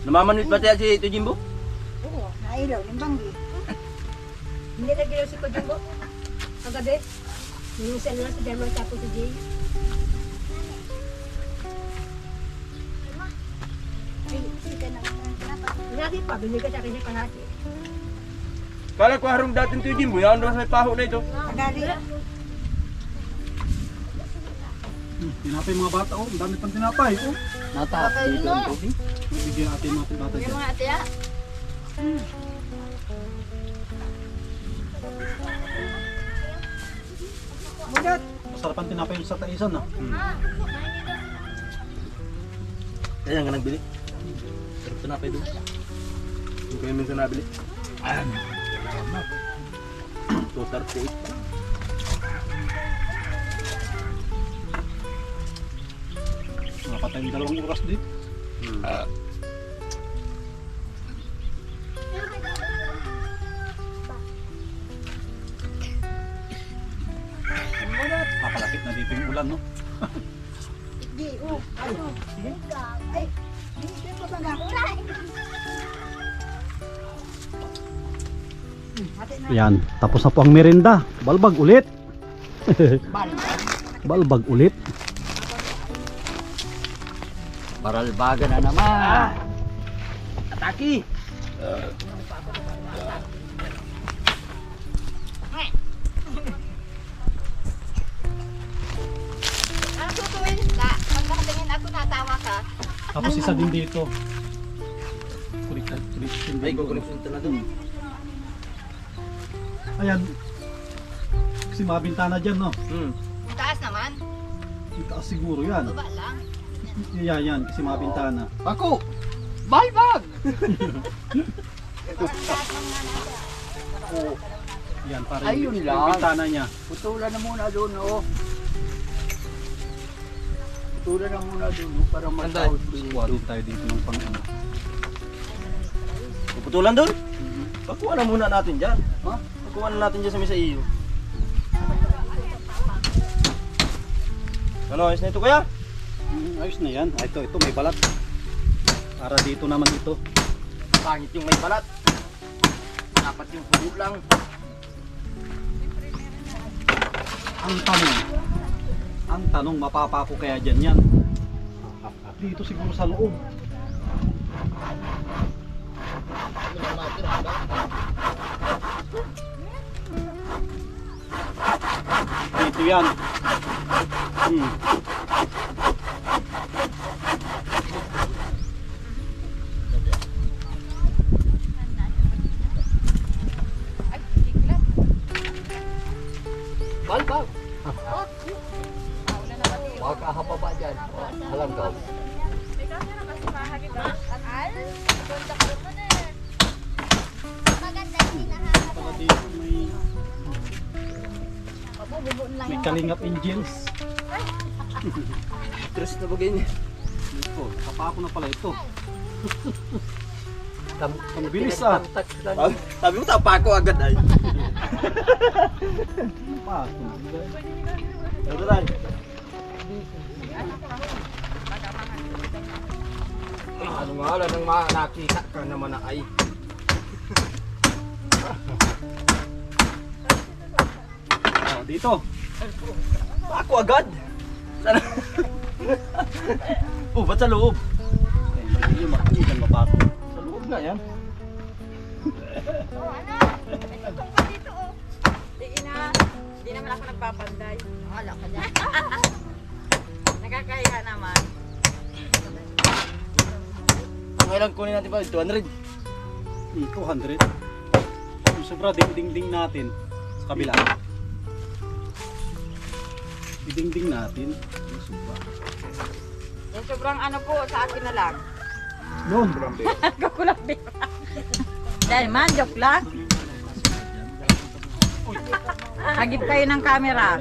Speaker 2: Namamanwit ba tayo si Ito Jimbo?
Speaker 4: Oo, nailaw, yung banggi. Hindi na gilaw si Kojumbo. Kagabi. Minusan lang si Dermal tapos si Jay. Lagi pa, binigay sa akin niya kalahati.
Speaker 2: Kala ko harong dating Ito Jimbo, yan doon sa may paho na ito.
Speaker 4: Kagali.
Speaker 1: Tinapay mga bata, oh. Ang dami pang tinapay, oh.
Speaker 5: Nataas dito ang tubig.
Speaker 1: Bibigyan natin mga bata
Speaker 3: Yung
Speaker 1: dyan.
Speaker 3: mga ate ah.
Speaker 4: Mulot.
Speaker 1: Masarap ang tinapay yung sa taisan, ah.
Speaker 2: Kaya nga nagbili. Sarap tinapay doon. Hindi ko yung minsan nabili. 238 pa.
Speaker 1: Nakapatay yung 2 oras dito. Kapalapit na dito yung ulan, no?
Speaker 4: Di, ano? Ay, di ko ba nga?
Speaker 1: Yan, tapos na po ang merenda. Balbag ulit. Balbag ulit.
Speaker 5: Baralbaga na naman.
Speaker 2: Ataki!
Speaker 3: Ang tutuwin na, pag nakatingin ako natawa ka.
Speaker 1: Tapos isa din dito. Kulitan
Speaker 2: Ay,
Speaker 1: dito.
Speaker 2: kukunin ito na doon.
Speaker 1: Ayan. Kasi mga bintana dyan, no?
Speaker 3: Ang taas naman,
Speaker 1: Itaas siguro yan.
Speaker 3: baba lang.
Speaker 1: Yan. Kasi mga bintana.
Speaker 5: Ako! Balbag!
Speaker 1: Yan, para
Speaker 5: Ayun
Speaker 1: yung
Speaker 5: lang.
Speaker 1: bintana niya.
Speaker 5: Putulan na muna doon, oh. Putulan na muna doon, oh, para matawad
Speaker 1: Kuha din tayo dito ng pang-ano.
Speaker 2: Puputulan doon? Pakuha na muna natin dyan.
Speaker 5: Ha?
Speaker 2: Pakuha na natin dyan sa mesa iyo. Ano, ayos na ito kuya?
Speaker 1: Ayos na yan. Ito, may balat. Para dito naman ito.
Speaker 2: Pangit yung may balat. Dapat yung puno lang.
Speaker 1: Ang tanong, mapapako kaya dyan yan? Dito siguro sa loob. Dito yan.
Speaker 3: Ay, biglat.
Speaker 5: Balbag!
Speaker 3: Mauna na pati yun.
Speaker 5: Huwag ka hapaba dyan. Alam ka.
Speaker 3: May camera kasi mahagit ba? Al, ganda ka naman eh. Maganda yung hinahanap.
Speaker 1: Saka dito
Speaker 3: Mabububuon lang
Speaker 1: may
Speaker 3: yung
Speaker 1: Kalingap Angels.
Speaker 2: Tres na bagay niya.
Speaker 1: Ito, kapako na pala ito.
Speaker 5: Ang
Speaker 1: bilis, ah.
Speaker 2: Sabi mo tapako agad ay.
Speaker 1: Kapako.
Speaker 2: Ito lang. Ano nga lang nang nakita ka naman na ay.
Speaker 1: Oh, dito.
Speaker 2: Pako agad. Sana. Oh, ba't sa loob?
Speaker 1: Hindi yung mapako.
Speaker 2: Sa loob nga yan.
Speaker 3: Oh, ano? May tutong pa dito oh.
Speaker 4: Hindi naman ako nagpapanday.
Speaker 3: Wala ka dyan.
Speaker 4: Nakakahiya naman.
Speaker 2: Ang ilang kunin natin pa, 200.
Speaker 1: 200. Yung sobra ding-ding natin sa kabila. Ding-ding natin. Yung sobra.
Speaker 4: Yung sobrang ano po, sa akin na lang.
Speaker 1: Noon.
Speaker 4: Kakulang din. Dahil man, joke lang. Hagip kayo ng camera.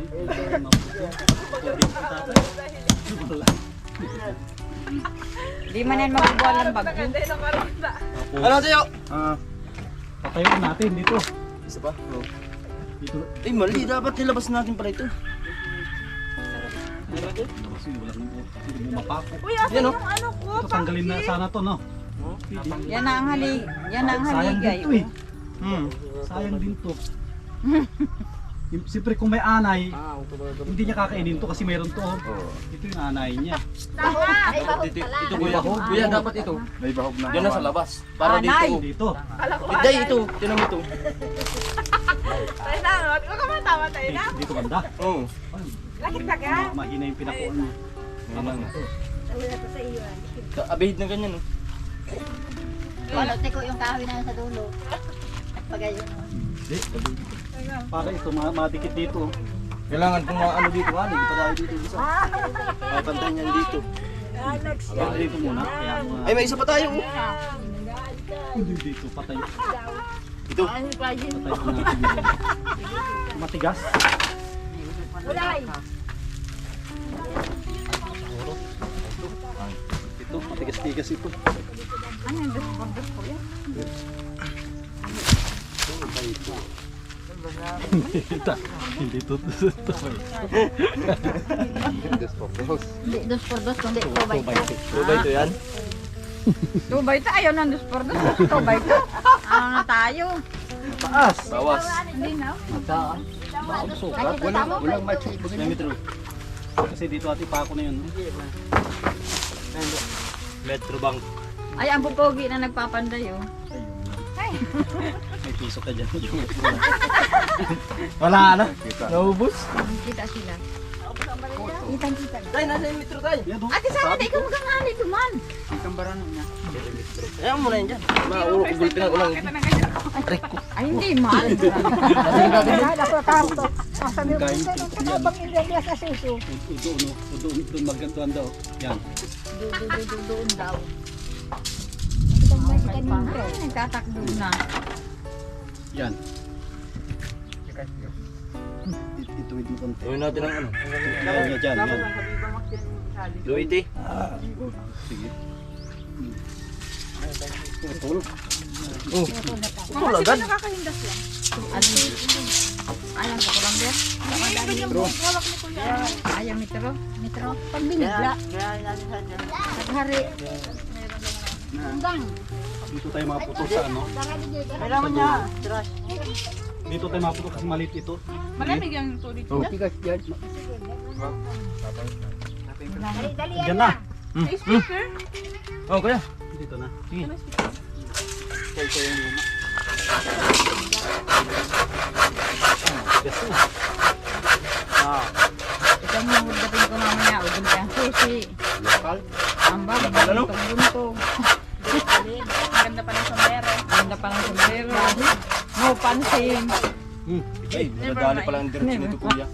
Speaker 4: Di man yan mabubuhan ng bagyo.
Speaker 2: Ano tayo?
Speaker 1: Patayuin natin dito.
Speaker 2: Isa pa? Oh.
Speaker 1: Dito.
Speaker 2: Eh, mali. Dapat nilabas natin pala ito.
Speaker 1: Kasi hindi mo mapako.
Speaker 4: Uy, asan
Speaker 2: Yan, oh.
Speaker 4: yung ano ko?
Speaker 1: Ito tanggalin na sana to, no?
Speaker 4: Yan na ang
Speaker 1: Sayang
Speaker 4: haligay.
Speaker 1: din to eh. Sayang din to. Siyempre kung may anay, hindi niya kakainin to kasi mayroon to. Ito yung anay niya.
Speaker 3: Tama, ay bahog
Speaker 2: Ito,
Speaker 3: pala.
Speaker 2: ito kuya. Kuya, dapat ito.
Speaker 6: May bahog na.
Speaker 2: Yan na sa labas. Para
Speaker 4: Anay.
Speaker 2: dito.
Speaker 1: Dito.
Speaker 2: Hindi, ito. Tinan mo ito.
Speaker 4: Tayo na, huwag ka matama tayo na.
Speaker 1: Dito banda.
Speaker 2: Oo.
Speaker 4: Lakit na ka.
Speaker 1: Mahina yung pinakuan niya.
Speaker 2: Naman nga.
Speaker 4: Wala to sa iyo.
Speaker 2: Abihid na ganyan, oh.
Speaker 3: Walote ko yung kahoy na sa dulo. Pagayon.
Speaker 1: Hindi. Para ito madikit dito.
Speaker 2: Kailangan kung ano dito, ano, hindi pa tayo dito. Isa. Papantayin yan dito.
Speaker 1: Pero dito muna. Kaya mga...
Speaker 2: Ay, may isa pa tayo, oh.
Speaker 1: Hindi dito. Patay.
Speaker 2: Ito.
Speaker 1: Patay ko natin dito. Matigas.
Speaker 4: Ulay.
Speaker 1: Ito. Matigas-tigas ito.
Speaker 4: Ano yung dos po yan?
Speaker 1: Hindi to.
Speaker 3: Hindi, dos por dos, kundi 2x2.
Speaker 2: Ito ba ito yan?
Speaker 4: 2x2, ayaw ng 2x2. 2x2. Ano na tayo?
Speaker 1: Taas.
Speaker 2: Bawas.
Speaker 4: Hindi na.
Speaker 5: Magkaan.
Speaker 3: Kahit ito tamo,
Speaker 5: Walang match.
Speaker 2: Metro.
Speaker 1: Kasi dito ati pa ako na yun.
Speaker 2: Metro bank.
Speaker 4: Ay, ang pupogi na nagpapanday oh.
Speaker 1: May tusok ka dyan.
Speaker 2: Wala na. Naubos.
Speaker 3: Kita sila.
Speaker 4: Kitang-kita.
Speaker 2: Tay, nasa yung metro tay.
Speaker 1: Yan, oh.
Speaker 3: Ate, sana di ka magkangani duman.
Speaker 2: Ayan mo na yun dyan. Gulpingan ko lang.
Speaker 3: Ay, hindi man.
Speaker 1: Kain.
Speaker 4: Habang ilagay sa suso.
Speaker 1: Doon maggantuan daw. Yan.
Speaker 3: Doon daw.
Speaker 4: Ay,
Speaker 3: Nagtatakbo na.
Speaker 1: Yan. Ituwid mo konti.
Speaker 2: Gawin natin ang ano.
Speaker 1: Yan, yan, yan.
Speaker 2: Luiti.
Speaker 1: Sige.
Speaker 2: Tulog. Oh. Tulog agad.
Speaker 3: Ayang ko lang din. Ayang metro. Metro. Pag binigla. Naghari. Undang.
Speaker 1: Dito tayo maputo sa ano.
Speaker 4: Kailangan niya.
Speaker 1: Dito tayo maputo kasi maliit ito.
Speaker 6: Malamig yung tubig.
Speaker 2: Oh.
Speaker 5: Tigas dyan.
Speaker 4: Dali
Speaker 1: Diyan na.
Speaker 6: May speaker.
Speaker 2: Oh, kaya.
Speaker 1: Dito na.
Speaker 2: Sige.
Speaker 1: Ito yung luma. Yes, na.
Speaker 3: Ikaw mo magdating ko mamaya. Ugin ka. Sisi.
Speaker 2: Lokal.
Speaker 3: Ang bagay.
Speaker 2: Ano?
Speaker 3: Buntong.
Speaker 6: Maganda pa ng sombrero.
Speaker 3: Ganda pa ng sombrero. No pansin.
Speaker 2: Ay, madadali pala ang direksyon nito kuya.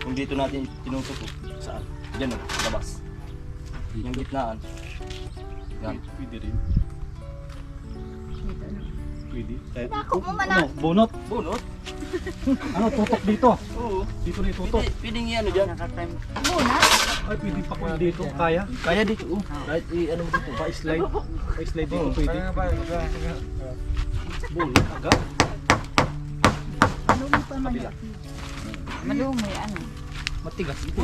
Speaker 2: Kung dito natin tinutok ko. Saan? Diyan o, labas. Yung gitnaan. Yan.
Speaker 1: Pwede rin. Pwede.
Speaker 3: Ako mo man
Speaker 1: Ano? Bunot?
Speaker 2: Bunot?
Speaker 1: Ano? Tutok dito.
Speaker 2: Oo.
Speaker 1: Dito na itutok.
Speaker 2: Pwedeng i-ano dyan.
Speaker 3: muna.
Speaker 1: Ay, pwede pa ko dito. Kaya?
Speaker 2: Kaya dito. Oh. Kahit i-ano mo dito.
Speaker 1: Pa-slide. Pa-slide dito
Speaker 2: Oo.
Speaker 1: pwede. Bunot agad. Kabila.
Speaker 3: Malumi ano.
Speaker 1: Matigas ito.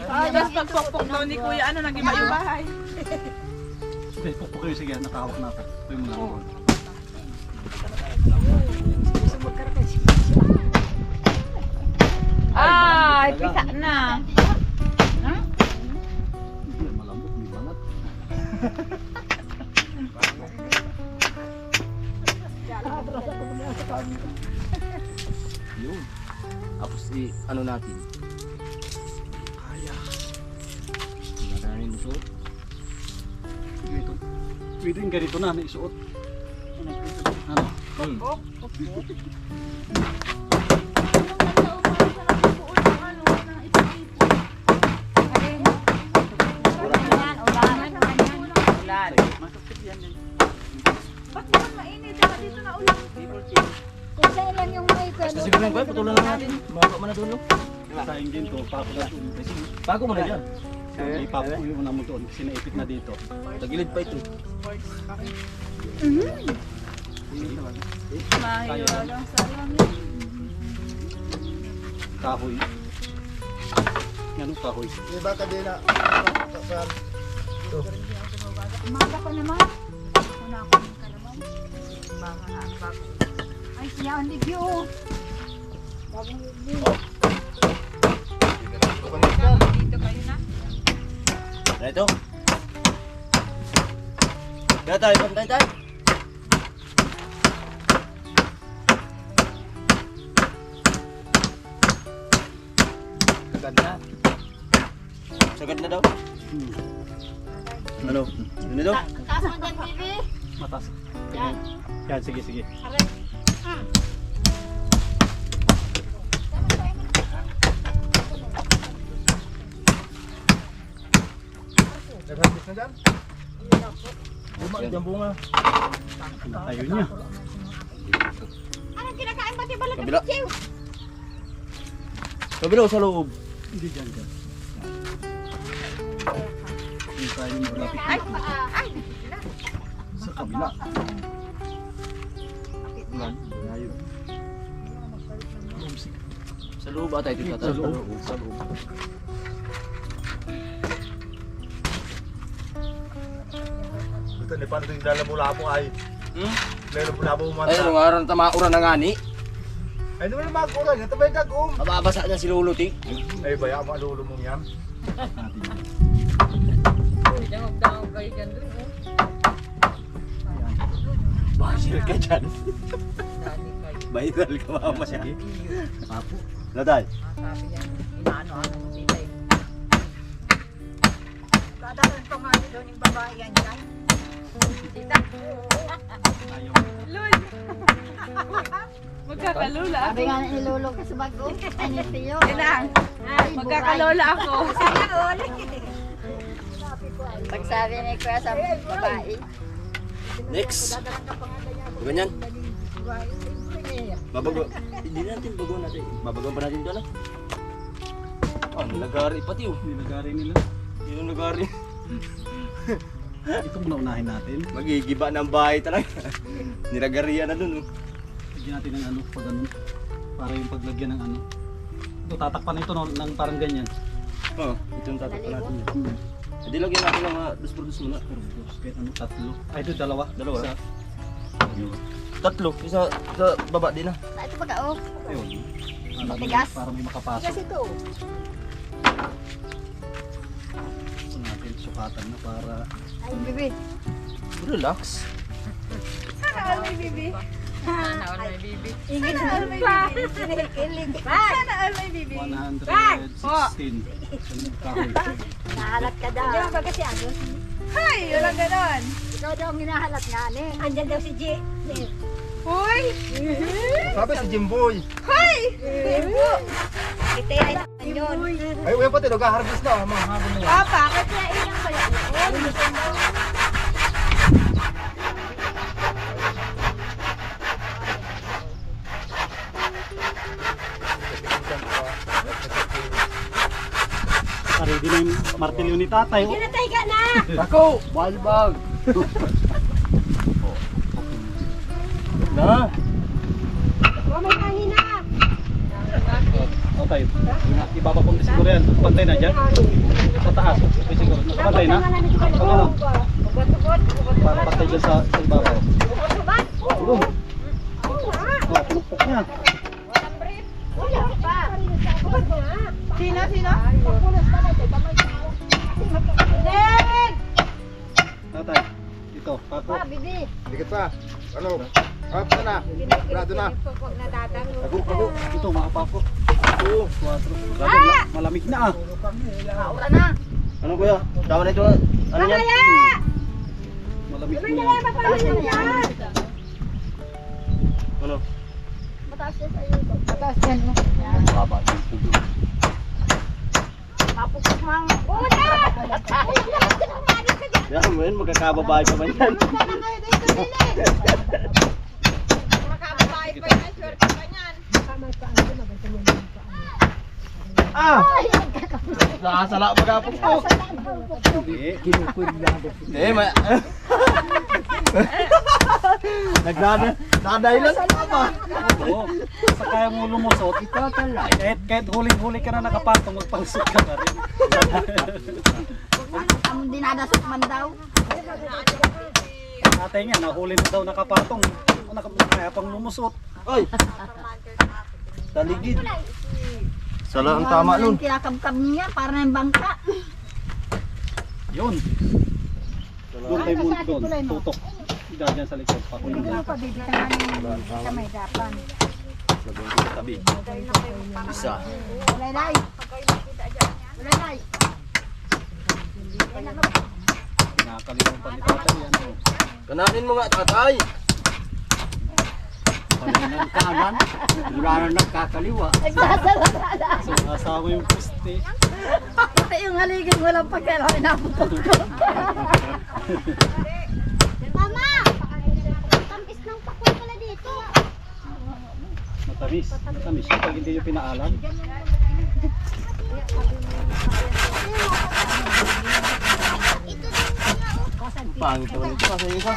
Speaker 6: Tapos pagpokpok daw ni Kuya, ano, nag-iba yung bahay.
Speaker 1: Okay, pukpuk kayo. Sige, nakahawak na ako. Ito yung mga ako.
Speaker 3: Ay, pisa na.
Speaker 1: Hindi, malambot. May banat.
Speaker 2: Yun. Tapos i-ano natin.
Speaker 1: Kaya.
Speaker 2: Nakanin mo suot.
Speaker 1: Dito. Pwede yung ganito na. Naisuot. Ano?
Speaker 3: Ulan.
Speaker 6: Ba't naman mainit? Saka dito na ulang.
Speaker 4: Kung saan lang yung may
Speaker 2: Basta sige lang kuya, putulan lang natin. Baka man na dulo.
Speaker 1: Sayang din to. Papo na doon.
Speaker 2: Bago mo na dyan.
Speaker 1: Ipapo yung una mo doon. Kasi naipit na dito.
Speaker 2: Tagilid pa ito.
Speaker 6: Mahiwagang salamin.
Speaker 1: Kahoy. Ano kahoy?
Speaker 4: umaga ko naman. Una ako ng kalabaw. Ay, siya ang ligyo. Bagong ligyo.
Speaker 3: Dito kayo na.
Speaker 2: Ito. Kaya tayo, pantay tayo. Sagad na. Sagad na daw. Ano? Ano daw?
Speaker 3: Taas mo dyan, baby.
Speaker 1: Matas. Yan, sige, sige.
Speaker 2: Yan bunga.
Speaker 1: Ayaw niya.
Speaker 3: Anong kinakain mo? Di ba lang
Speaker 2: Kabila. Kabila o sa loob?
Speaker 1: Hindi dyan, dyan. Hindi tayo malapit
Speaker 3: Ay,
Speaker 1: dito.
Speaker 3: ay.
Speaker 1: Sa kabila.
Speaker 2: Ayaw. Sa loob ata ito
Speaker 1: Sa loob.
Speaker 2: Sa loob.
Speaker 7: Ito, di paano yung lalamula mo ay? Lalamula mo
Speaker 2: Ay,
Speaker 7: umanta.
Speaker 2: nung araw na tamaura na nga ni.
Speaker 7: Ay, naman ang maguran. Ito ba yung kag-um?
Speaker 2: Mababasa niya si Lolo, ti.
Speaker 7: Ay, baya mo alulo mong yan.
Speaker 1: Natin.
Speaker 3: Dangog-dangog kayo dyan dun.
Speaker 2: Sir ka dyan. Viral ka mama siya.
Speaker 1: Papo.
Speaker 2: Naday.
Speaker 4: Dadalan pa nga doon yung babae yan dyan.
Speaker 6: Lul. Magkakalola ako.
Speaker 3: Sabi nga ni Lolo ko sa bago. Ay, ni Tiyo.
Speaker 6: Yan lang. Magkakalola ako.
Speaker 3: Pag sabi ni Kuya sa babae.
Speaker 2: Next. Ganyan. Babago. Hindi natin bago natin. Babago pa natin ito na. Ah, nilagari pati oh.
Speaker 1: Nilagari nila.
Speaker 2: Yung nilagari.
Speaker 1: Ito muna unahin natin.
Speaker 2: Magigiba ng bahay talaga. Nilagarian na dun oh.
Speaker 1: Lagyan natin ng ano, pag ano. Para yung paglagyan ng ano. Ito, tatakpan na ito no, ng parang ganyan.
Speaker 2: Oh, ito yung tatak natin. Hindi lagyan natin ng mga dus muna.
Speaker 1: Kahit ano, tatlo. Ay, ito, dalawa.
Speaker 2: Dalawa?
Speaker 1: Isa.
Speaker 2: Tatlo. Isa sa baba din ah.
Speaker 3: Sa ito baga, oh.
Speaker 1: Ayun.
Speaker 3: Matigas.
Speaker 1: Para may makapasok.
Speaker 4: Kasi ito.
Speaker 1: Ito natin, sukatan na para...
Speaker 3: Ay, bibi.
Speaker 2: Relax.
Speaker 6: Sana all may bibi. Sana all may bibi.
Speaker 4: Ingin
Speaker 6: Sana all may
Speaker 4: pa.
Speaker 6: bibi.
Speaker 4: Sinikilig.
Speaker 6: Sana all may bibi.
Speaker 1: 116. Sa kahoy.
Speaker 4: Nahalat ka daw. Andiyan ba kasi ano?
Speaker 6: Hay! Walang ganon.
Speaker 4: Ikaw daw ang hinahalat nga ni. Andyan daw si G.
Speaker 6: Hoy!
Speaker 7: Sabi si Jimboy.
Speaker 6: Hay!
Speaker 4: Ito ay yun.
Speaker 7: Ay, uyan pati, nag-harvest na. Mga hapon na yan.
Speaker 6: Papa,
Speaker 4: Kaya ilang pala yun.
Speaker 1: Ready na yung martilyo ni tatay. Oh.
Speaker 4: Kinatay ka na.
Speaker 2: Ako! Balbag! Na!
Speaker 4: O may hangin na.
Speaker 1: Okay. Ibabakong siguro yan. Pantay na dyan. Sa taas. Okay, siguro. Nakapantay na. Ano? Para pantay dyan sa ibabaw. Oh, pinukpok niya.
Speaker 4: Wala pa.
Speaker 6: sino?
Speaker 4: Leg!
Speaker 1: Tatay. Ito. Papo.
Speaker 3: Pa, bibi.
Speaker 7: Dikit pa. Ano? Up na na. Grado na. Ako.
Speaker 1: Ito, mga papo.
Speaker 2: Oo.
Speaker 1: 4. Malamig na ah.
Speaker 3: Maura na.
Speaker 2: Ano kuya? Tama na ito. Ano yan?
Speaker 1: Malamig na.
Speaker 2: Ano?
Speaker 3: Mataas yan sa'yo. Mataas yan, oh. Yan.
Speaker 2: Baba.
Speaker 3: Mapukok mang.
Speaker 2: Yan mo yun, magkakababae pa man yan. Ah! Nakasala magapok po.
Speaker 1: Hindi.
Speaker 2: Eh, Nagdadahilan sa pa.
Speaker 1: Oo. Sa kaya mo lumusot, kahit huling-huli ka na nakapatong, magpangsot ka na rin.
Speaker 3: Ang dinadasok man daw.
Speaker 1: Tatay nga, nahuli na daw nakapatong. Kaya pang lumusot.
Speaker 2: Ay! Taligid. Sala ang tama nun.
Speaker 3: Kinakabkab niya, para na yung bangka.
Speaker 1: Yun. Doon tayo muna doon. Tutok. Dyan sa likod. Pakunin
Speaker 4: Ano
Speaker 1: na.
Speaker 4: pa, bibi ka nga ni sa may dapan.
Speaker 2: Sabon ko sa tabi. Isa.
Speaker 4: Walay. Walay.
Speaker 1: Nakakalimutan ni tatay yan. oh.
Speaker 2: Kananin mo nga, tatay.
Speaker 5: Pag kanan, mula na nagkakaliwa.
Speaker 1: So, asawa yung puste.
Speaker 3: Ito yung haligin, walang pagkailangan inaputok ko. Mama! Tampis ng pakul pala dito.
Speaker 1: Matamis. Matamis yung pag hindi yung pinaalam.
Speaker 2: Pangit naman ito. Kasi yung isa.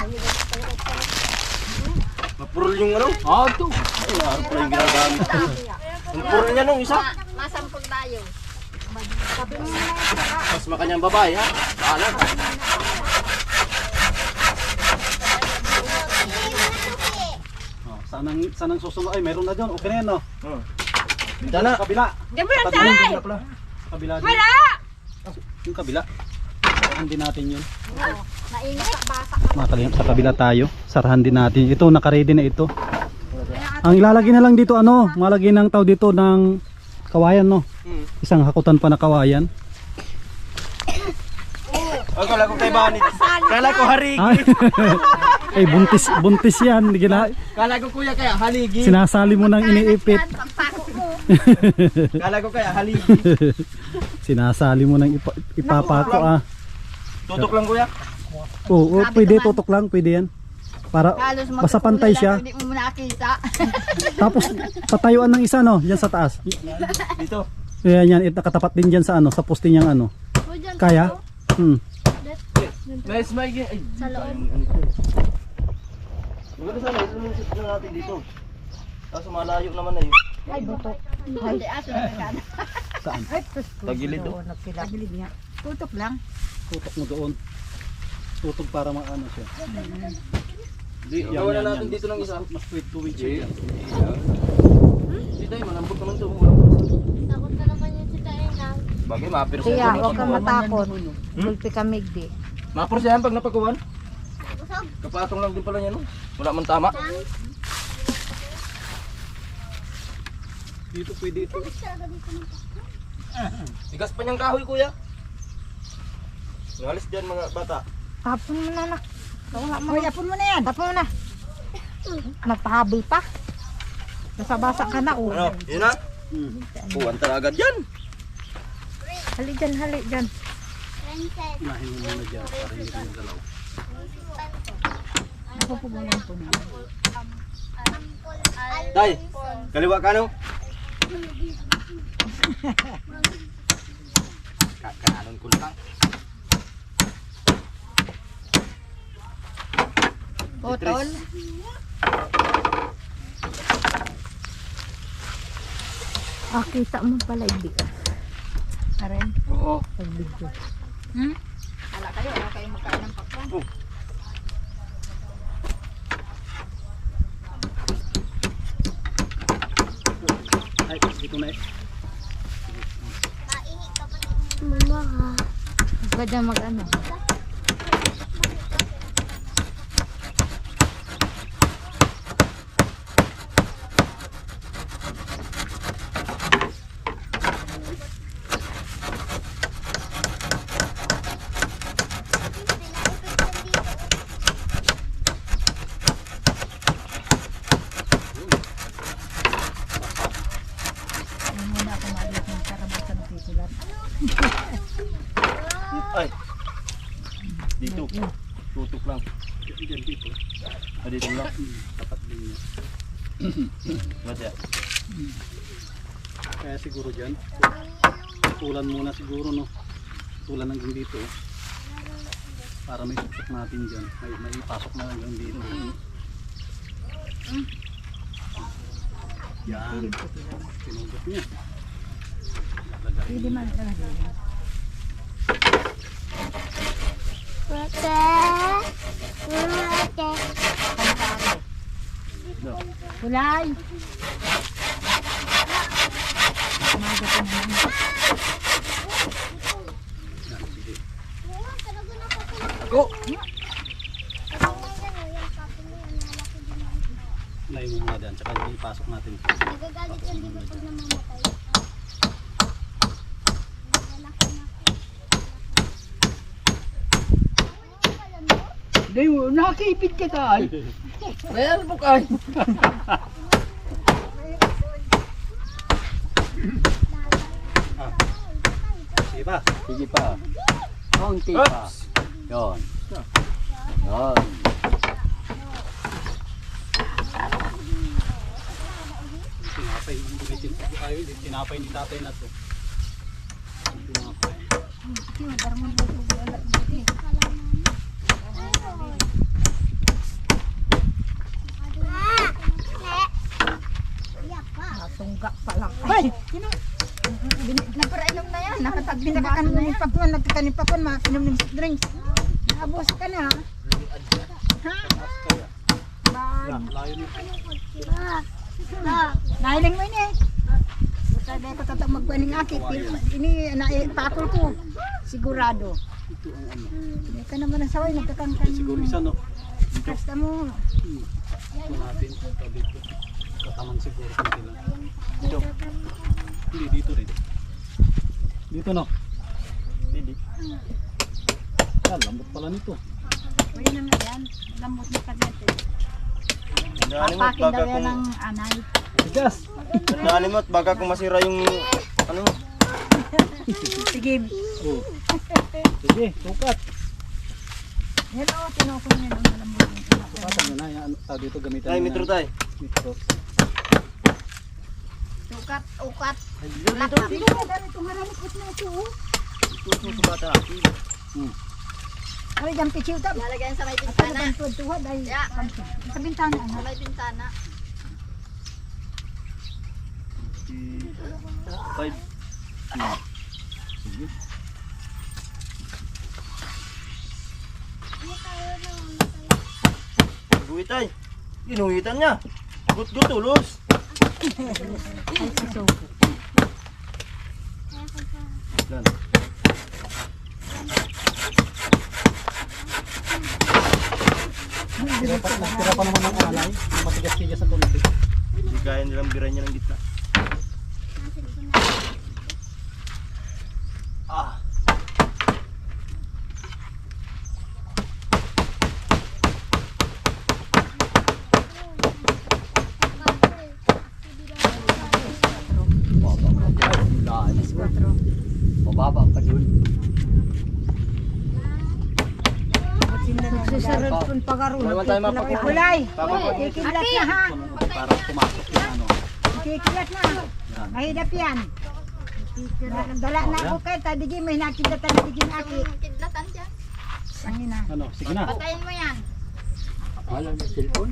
Speaker 2: Mapurol yung ano?
Speaker 5: Ah, ito.
Speaker 2: Ay, harap pala yung ginagamit. Ang purol niya nung isa.
Speaker 3: Masampog tayo.
Speaker 2: Mas makanyang babae ha. Bahala ka.
Speaker 1: Oh, sanang susunod. Ay, meron na dyan. Okay na yan, no?
Speaker 2: Dito na.
Speaker 1: Sa kabila.
Speaker 6: Tay!
Speaker 1: Kabila din.
Speaker 6: Wala!
Speaker 1: Yung kabila. Hindi natin yun.
Speaker 3: Mainit.
Speaker 1: Mga kalingap, sa kabila tayo. Sarahan din natin. Ito, naka-ready na ito. Ang ilalagay na lang dito, malagay ng tao dito ng kawayan, no? Isang hakutan pa na kawayan.
Speaker 2: Kala ko kay Banit. Kala ko harigi.
Speaker 1: Ay, ay buntis yan.
Speaker 2: Kala ko kuya kaya haligi.
Speaker 1: Sinasali mo nang iniipit.
Speaker 3: Pagpako mo.
Speaker 2: Kala ko kaya haligi.
Speaker 1: Sinasali mo nang ipapako,
Speaker 2: Tutok lang kuya.
Speaker 1: Oo, pwede, tutok lang, pwede yan. Para basta pantay siya.
Speaker 3: Hindi mo nakita.
Speaker 1: Tapos patayuan ng isa, no? Diyan sa taas.
Speaker 2: Dito.
Speaker 1: Yan, nakatapat din dyan sa sa poste niyang Kaya?
Speaker 2: Nice mic. Ay.
Speaker 3: Sa loob.
Speaker 2: Maganda sana isunod na natin dito. Kaso malayo naman na yun.
Speaker 4: Ay, buto.
Speaker 3: Hindi, aso na kagana.
Speaker 1: Saan?
Speaker 2: Tagilid oh.
Speaker 4: Tagilid niya. Tutok lang.
Speaker 1: Tutok mo doon. Tutok para maano siya.
Speaker 2: Di, gawa na natin dito ng isa.
Speaker 1: Mas pwede tuwing siya.
Speaker 2: Hindi tayo, malambot naman ito.
Speaker 3: Takot na naman yung si Tainang.
Speaker 2: Bagay, ma-percent.
Speaker 4: Kaya, huwag kang matakot. Gulpi ka migdi.
Speaker 2: Ma-percent pag napakuhan.
Speaker 3: Busog.
Speaker 2: Kapatong lang din pala niya no. Wala man tama.
Speaker 1: Dito pwede ito.
Speaker 2: Tigas pa niyang kahoy kuya. Ngalis dyan mga bata.
Speaker 4: Tapon mo na, anak. Hoy, tapon mo na yan. Tapon mo na. Napahabol pa. Basa-basa ka na, oh.
Speaker 2: Ano? Yun na? Puwan talaga dyan.
Speaker 4: Hali dyan, hali dyan.
Speaker 3: Princess.
Speaker 1: Unahin mo muna dyan para hindi ka nagalaw.
Speaker 4: Napupugulan po na.
Speaker 2: Tay, kaliwa ka no? Kakanon ko lang.
Speaker 4: Botol. Ah, kita mo pala hindi. Aren,
Speaker 2: Oo.
Speaker 4: pag-video.
Speaker 3: Wala kayo magkain ng pakwan.
Speaker 1: Ay, dito na
Speaker 3: Mainit ka pa din. Mama ha.
Speaker 4: Huwag ka dyan mag-ano. Muna ako maalit ng karabutan ng titular.
Speaker 2: Ay. Dito. Tutok lang.
Speaker 1: Diyan dito.
Speaker 2: Ah, dito lang.
Speaker 1: Tapat din niya.
Speaker 2: Ba't yan?
Speaker 1: Kaya siguro dyan. Tulan muna siguro, no? Tulan hanggang dito. Para may susok natin dyan. May ipasok na hanggang dito. Yan. Pinugot niya. Lalagay.
Speaker 4: Hindi man ka na.
Speaker 3: Ate. Ate.
Speaker 4: Kulay! Umaga pa naman.
Speaker 1: Yan, sige.
Speaker 2: Go!
Speaker 1: Unahin mo muna dyan. Tsaka ipasok natin.
Speaker 3: Nagagalit yan dito pag namamatay.
Speaker 5: Hindi mo, nakakipit ka tayo.
Speaker 2: Ayan mo kay.
Speaker 1: Sige pa.
Speaker 5: Sige pa. Konti pa. Yun. Yun.
Speaker 1: Tinapay. Tinapay ni tatay na to. Tinapay.
Speaker 4: Natungga pa lang. Ay! Nagparainom na yan. Nakatagpin na kakanin ng pagkuhan. Nagkakanin pagkuhan. Makinom ng drinks. Naabos ka na. Ha?
Speaker 1: Yan, layo niyo.
Speaker 4: Nahiling mo ini. Sabi ko tatang magkuhan ng akit. Ini, pakol ko. Sigurado.
Speaker 1: Ito ang ano.
Speaker 4: Hindi ka naman ang saway, nagkakangkan.
Speaker 1: Siguro isa no.
Speaker 4: Basta mo.
Speaker 1: Ito natin. Ito dito. Kataman siguro konti lang. Dito. Hindi dito rin. Dito no.
Speaker 2: Hindi.
Speaker 1: Lambot pala nito.
Speaker 4: Pwede naman yan. Lambot na kagad eh.
Speaker 2: Tandaan mo,
Speaker 4: Papakin
Speaker 2: baka
Speaker 4: daw yan
Speaker 2: kung...
Speaker 4: ng anay.
Speaker 1: Tigas.
Speaker 2: Tandaan mo, baka kung masira yung... Ano mo?
Speaker 4: Sige.
Speaker 1: Oh. Sige, sukat.
Speaker 4: Hello, tinukon niya ng lambot.
Speaker 1: Sukatan mo na. Yan, tawag dito gamitan
Speaker 2: Tay,
Speaker 1: mo
Speaker 2: metro
Speaker 1: na-
Speaker 2: tay.
Speaker 1: Metro.
Speaker 4: Sukat, ukat.
Speaker 2: Dito, dito.
Speaker 4: Dito ka dami itong maramikot na ito. Oh.
Speaker 2: Ito sa bata natin.
Speaker 4: Ay, dyan pichiw tab.
Speaker 3: Lalagyan sa may
Speaker 4: At ano
Speaker 3: bintana.
Speaker 4: bang tuwad ay
Speaker 3: Yeah.
Speaker 4: sa bintana.
Speaker 3: Sa
Speaker 4: Ano?
Speaker 3: may bintana.
Speaker 2: 5.
Speaker 1: Sige.
Speaker 2: Guhit tay. Ginuhitan niya. Gut-gut tulos.
Speaker 4: Ay, siso.
Speaker 2: Yan.
Speaker 1: Nagtira pa naman ng anay. Matigas-tigas sa konti.
Speaker 2: Hindi kaya nilang biray niya ng gitna. Ah.
Speaker 5: Lalis mo. Mababa pa dun.
Speaker 4: Susarod pun pagaroon.
Speaker 2: Wala tayo mapakuha.
Speaker 4: Kulay.
Speaker 2: Tama po.
Speaker 4: Kikilat na ha.
Speaker 1: Para pumasok yung ano.
Speaker 4: Kikilat na. Mahidap yan. Dala na ako kayo. Tadigi may nakidatan na digin aki.
Speaker 3: Kidlatan dyan.
Speaker 4: Angin na.
Speaker 1: Ano, sige na.
Speaker 3: Patayin mo yan.
Speaker 5: Alam mo cellphone?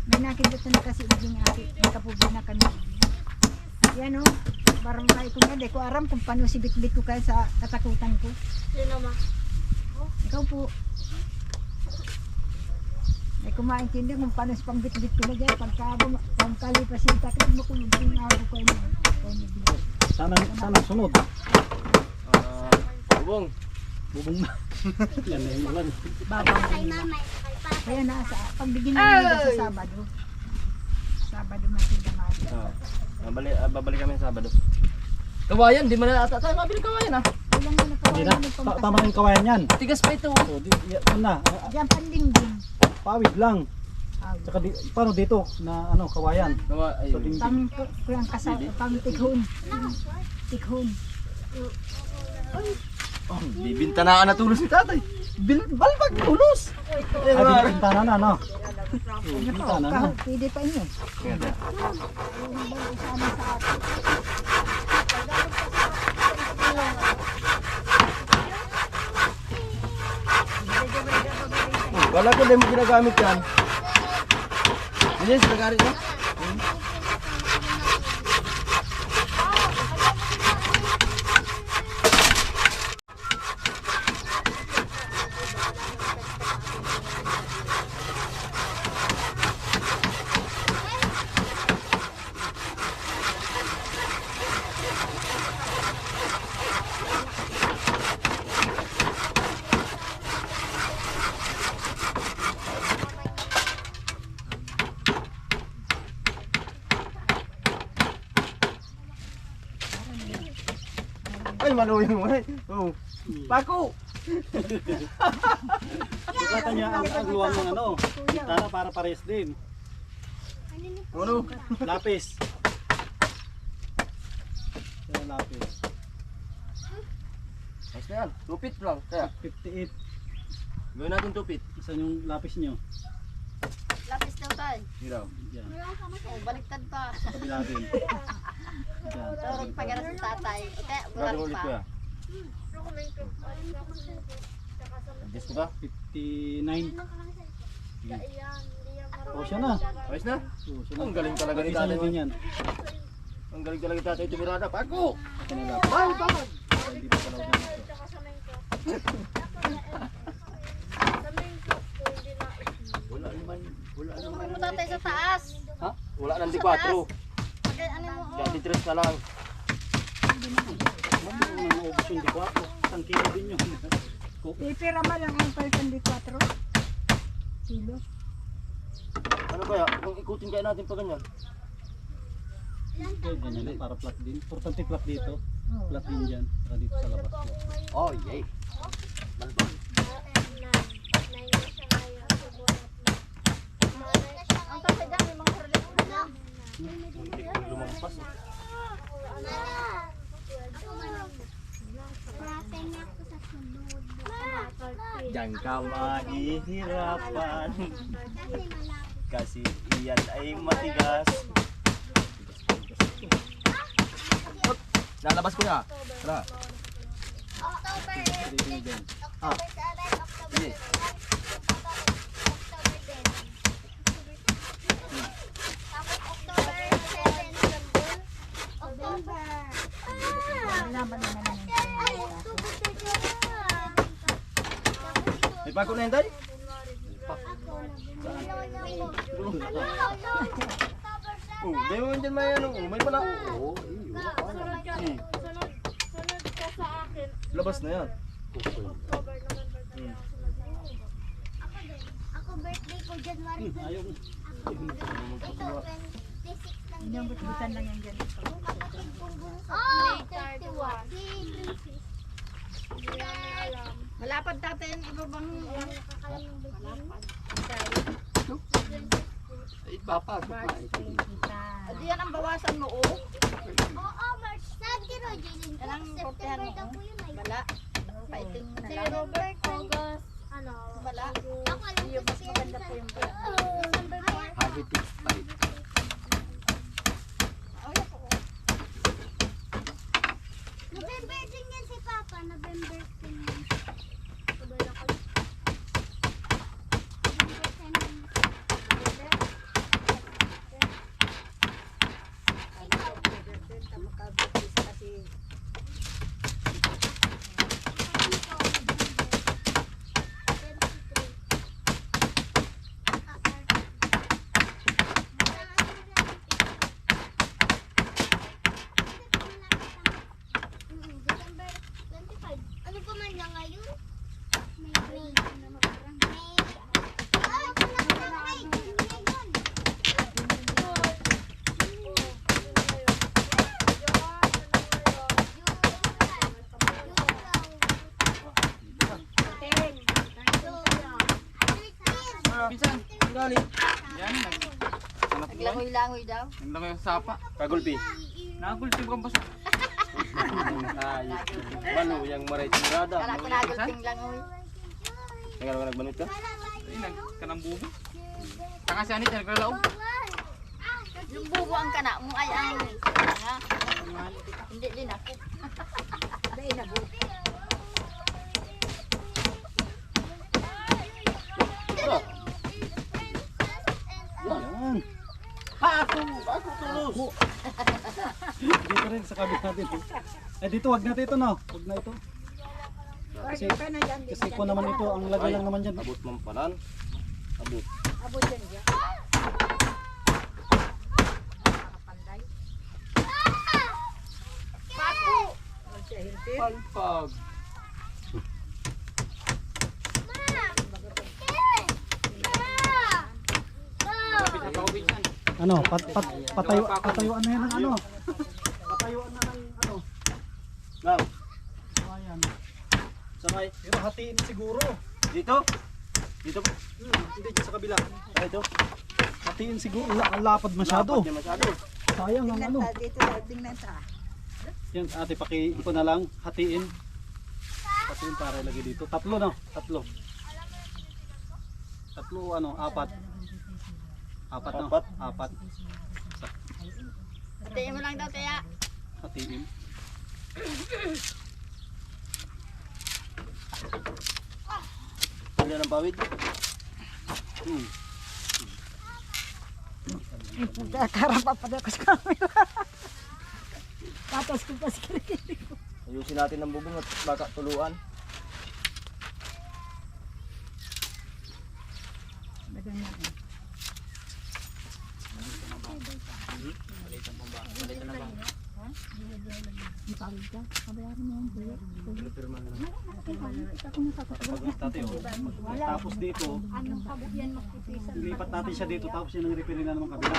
Speaker 4: May nakidatan na kasi digin aki. Nakapubo na kami. Yan o. Barangay ko nga. Di ko aram kung paano si Bit-Bit ko kayo sa katakutan ko.
Speaker 3: Sino ma?
Speaker 4: Ikaw po. May kumaintindi kung paano sa pang-bit-bit ko na dyan. Pagkalipas yung takit mo kung yung araw ko yun.
Speaker 1: Sana sunod.
Speaker 2: Bubong.
Speaker 1: Bubong na. Yan na yung ulan.
Speaker 3: Kay mama.
Speaker 4: Kaya nasa pagbigyan nila sa Sabado. Sabado matinda mati.
Speaker 2: Babalik kami sa Sabado.
Speaker 5: Kawayan, di mo na ata tayo mabili kawayan ah.
Speaker 4: Walang na
Speaker 1: Hindi
Speaker 4: nakawalan
Speaker 1: na.
Speaker 4: ng pangkas.
Speaker 1: Tama na yung kawayan yan.
Speaker 5: Tigas pa ito.
Speaker 1: O, yan na.
Speaker 4: Diyan pandingding.
Speaker 1: Pawid lang. Tsaka paano dito na ano, kawayan.
Speaker 2: Ay,
Speaker 1: So, dingding.
Speaker 4: Kuyang kasal, pang tikhon. Tikhon.
Speaker 2: bibintanaan na tulos ni tatay. Balbag tulos.
Speaker 1: Ah, di bintana na, no?
Speaker 4: Ano
Speaker 1: Bintana na.
Speaker 4: pa, pwede pa inyo.
Speaker 2: Wala ko din mo ginagamit yan. Hindi, sinagarit na. Ay, maluhin mo eh. Oh. Pako!
Speaker 1: Sukatan niya ang luwan ng ano. Bintana para pares din.
Speaker 2: Ano?
Speaker 1: Lapis. Yan, lapis.
Speaker 2: Ayos na yan. 2 feet lang. Kaya,
Speaker 1: 58.
Speaker 2: gawin natin 2 feet.
Speaker 1: Isan yung lapis niyo?
Speaker 3: Lapis daw tayo.
Speaker 2: Hiraw.
Speaker 1: Yan.
Speaker 3: Oh, baliktad pa.
Speaker 1: Kabila din. Yan.
Speaker 3: Turog pagara sa tatay. Okay,
Speaker 2: Gagawin
Speaker 3: bulat
Speaker 2: ulit
Speaker 3: pa.
Speaker 2: ko yan. Adjust ko ba?
Speaker 1: 59. O, siya na.
Speaker 2: Ayos na?
Speaker 1: O, siya na.
Speaker 2: Ang galing talaga ni
Speaker 1: Isan
Speaker 2: tatay.
Speaker 1: niyo din yan.
Speaker 2: Ang galing talaga ni tatay. Tumirada. Pako!
Speaker 1: Ito na lapis.
Speaker 2: Ay, bakit?
Speaker 1: Hindi pa pala ganito.
Speaker 5: Wala naman. Wala naman.
Speaker 3: Turukin mo tatay sa taas.
Speaker 2: Ha? Wala nang di 4.
Speaker 3: Pagka ano mo,
Speaker 2: Kaya di 3 na lang.
Speaker 1: Alam mo, unang maubos yung di ko ako. Isang kilo din yun.
Speaker 4: Ipira mo lang ang 24 kilo.
Speaker 2: Ano kaya? Kung ikutin kaya natin pa ganyan.
Speaker 1: Okay, ganyan para flat din. Importante flat dito. Flat din dyan. Para dito sa labas.
Speaker 2: Oh, yay.
Speaker 3: Ang tapay dyan, may mga hurling na.
Speaker 2: Lumampas. Diyan ka mahihirapan. Kasi iyan ay matigas. Lalabas ko na. Tara.
Speaker 3: October 8,
Speaker 2: Ah.
Speaker 3: October 7, October
Speaker 2: Sige.
Speaker 3: 8, October 10. Tapos October 7, October.
Speaker 4: Laban na naman yung
Speaker 3: Ay, October 10.
Speaker 2: May pako na yan, Day? Oh, di mo dyan may ano. Oh, may pala. Oo.
Speaker 3: Sunod ka sa akin.
Speaker 2: Labas na yan.
Speaker 3: October, November, Ako birthday ko January 26
Speaker 1: Ayaw.
Speaker 3: Ito 26 lang
Speaker 4: Yung butbutan lang yan dyan.
Speaker 3: Oh, 31.
Speaker 6: Malapad natin, iba bang
Speaker 5: Ipapasok na ito.
Speaker 6: Adi yan ang bawasan mo, oh.
Speaker 3: Oo, March. Saan si Rogelyn po?
Speaker 6: Anong
Speaker 3: September
Speaker 6: portehan
Speaker 3: daw
Speaker 6: mo?
Speaker 3: po yun ay.
Speaker 6: Bala. Paiting mo na
Speaker 3: Si
Speaker 6: lang.
Speaker 3: Robert August. Ano?
Speaker 6: Bala.
Speaker 3: Ako alam ko
Speaker 6: Yung mas
Speaker 3: si
Speaker 6: maganda po yung bala.
Speaker 3: December 4.
Speaker 5: Habit expired.
Speaker 3: November din yan si Papa. November 10. Sabay ako. December 25. Ano pa man niya ngayon? May May. Ay, wala ka na May. Ngayon.
Speaker 2: Pinsan, ang galing.
Speaker 5: Yan,
Speaker 6: Naglangoy-langoy daw.
Speaker 5: nagdang yung sapa.
Speaker 2: Kagulpi.
Speaker 5: Nagulti ko ang baso.
Speaker 2: Ay, balo, yung maray tirada.
Speaker 6: Kala ko nagulping langoy.
Speaker 2: Teka lang, nagbanot ka?
Speaker 5: Ay, nagkanang bubo. Saka si Anit, nagkalaog.
Speaker 6: Yung bubo ang kana mo ay ang nga. Hindi din ako.
Speaker 4: Dahil na buo.
Speaker 2: Tara. Yan. Ako tulos.
Speaker 1: Dito rin sa kabit natin. Eh dito, wag natin ito no. Wag na ito.
Speaker 4: Kasi pa na yan.
Speaker 1: Kasi ko naman ito, ang lagay lang naman dyan.
Speaker 2: Abot mampanan. Abot.
Speaker 4: Abot yan dyan.
Speaker 5: Palpag. Kapit na kaubit yan.
Speaker 1: Ano, patayuan na yan ng ano. Patayuan na ng ano.
Speaker 2: Now,
Speaker 1: Ayan.
Speaker 2: sakay.
Speaker 1: Pero hatiin siguro.
Speaker 2: Dito? Dito po.
Speaker 1: Hindi dyan sa kabila.
Speaker 2: Ay, ito.
Speaker 1: Hatiin siguro. Ang lapad masyado.
Speaker 2: Lapad niya masyado.
Speaker 1: Sayang ang ano.
Speaker 4: Dito, tingnan sa.
Speaker 1: Yan ate, paki-iko na lang. Hatiin. Hatiin para ilagay dito. Tatlo no? Tatlo. Tatlo ano, apat. Apat no?
Speaker 2: Apat.
Speaker 1: Apat.
Speaker 6: Hatiin mo lang daw, Taya.
Speaker 1: Hatiin.
Speaker 2: Wala ng bawid.
Speaker 4: Karap pa pala ko sa camera. Tapos ko pa screen.
Speaker 2: Ayusin natin ang bubong at baka tuluan.
Speaker 4: Bagay natin.
Speaker 5: Balitan mo ba? Balitan na ba?
Speaker 1: Dati, oh. Tapos dito, lipat natin siya dito tapos yun ang referee na naman kabila.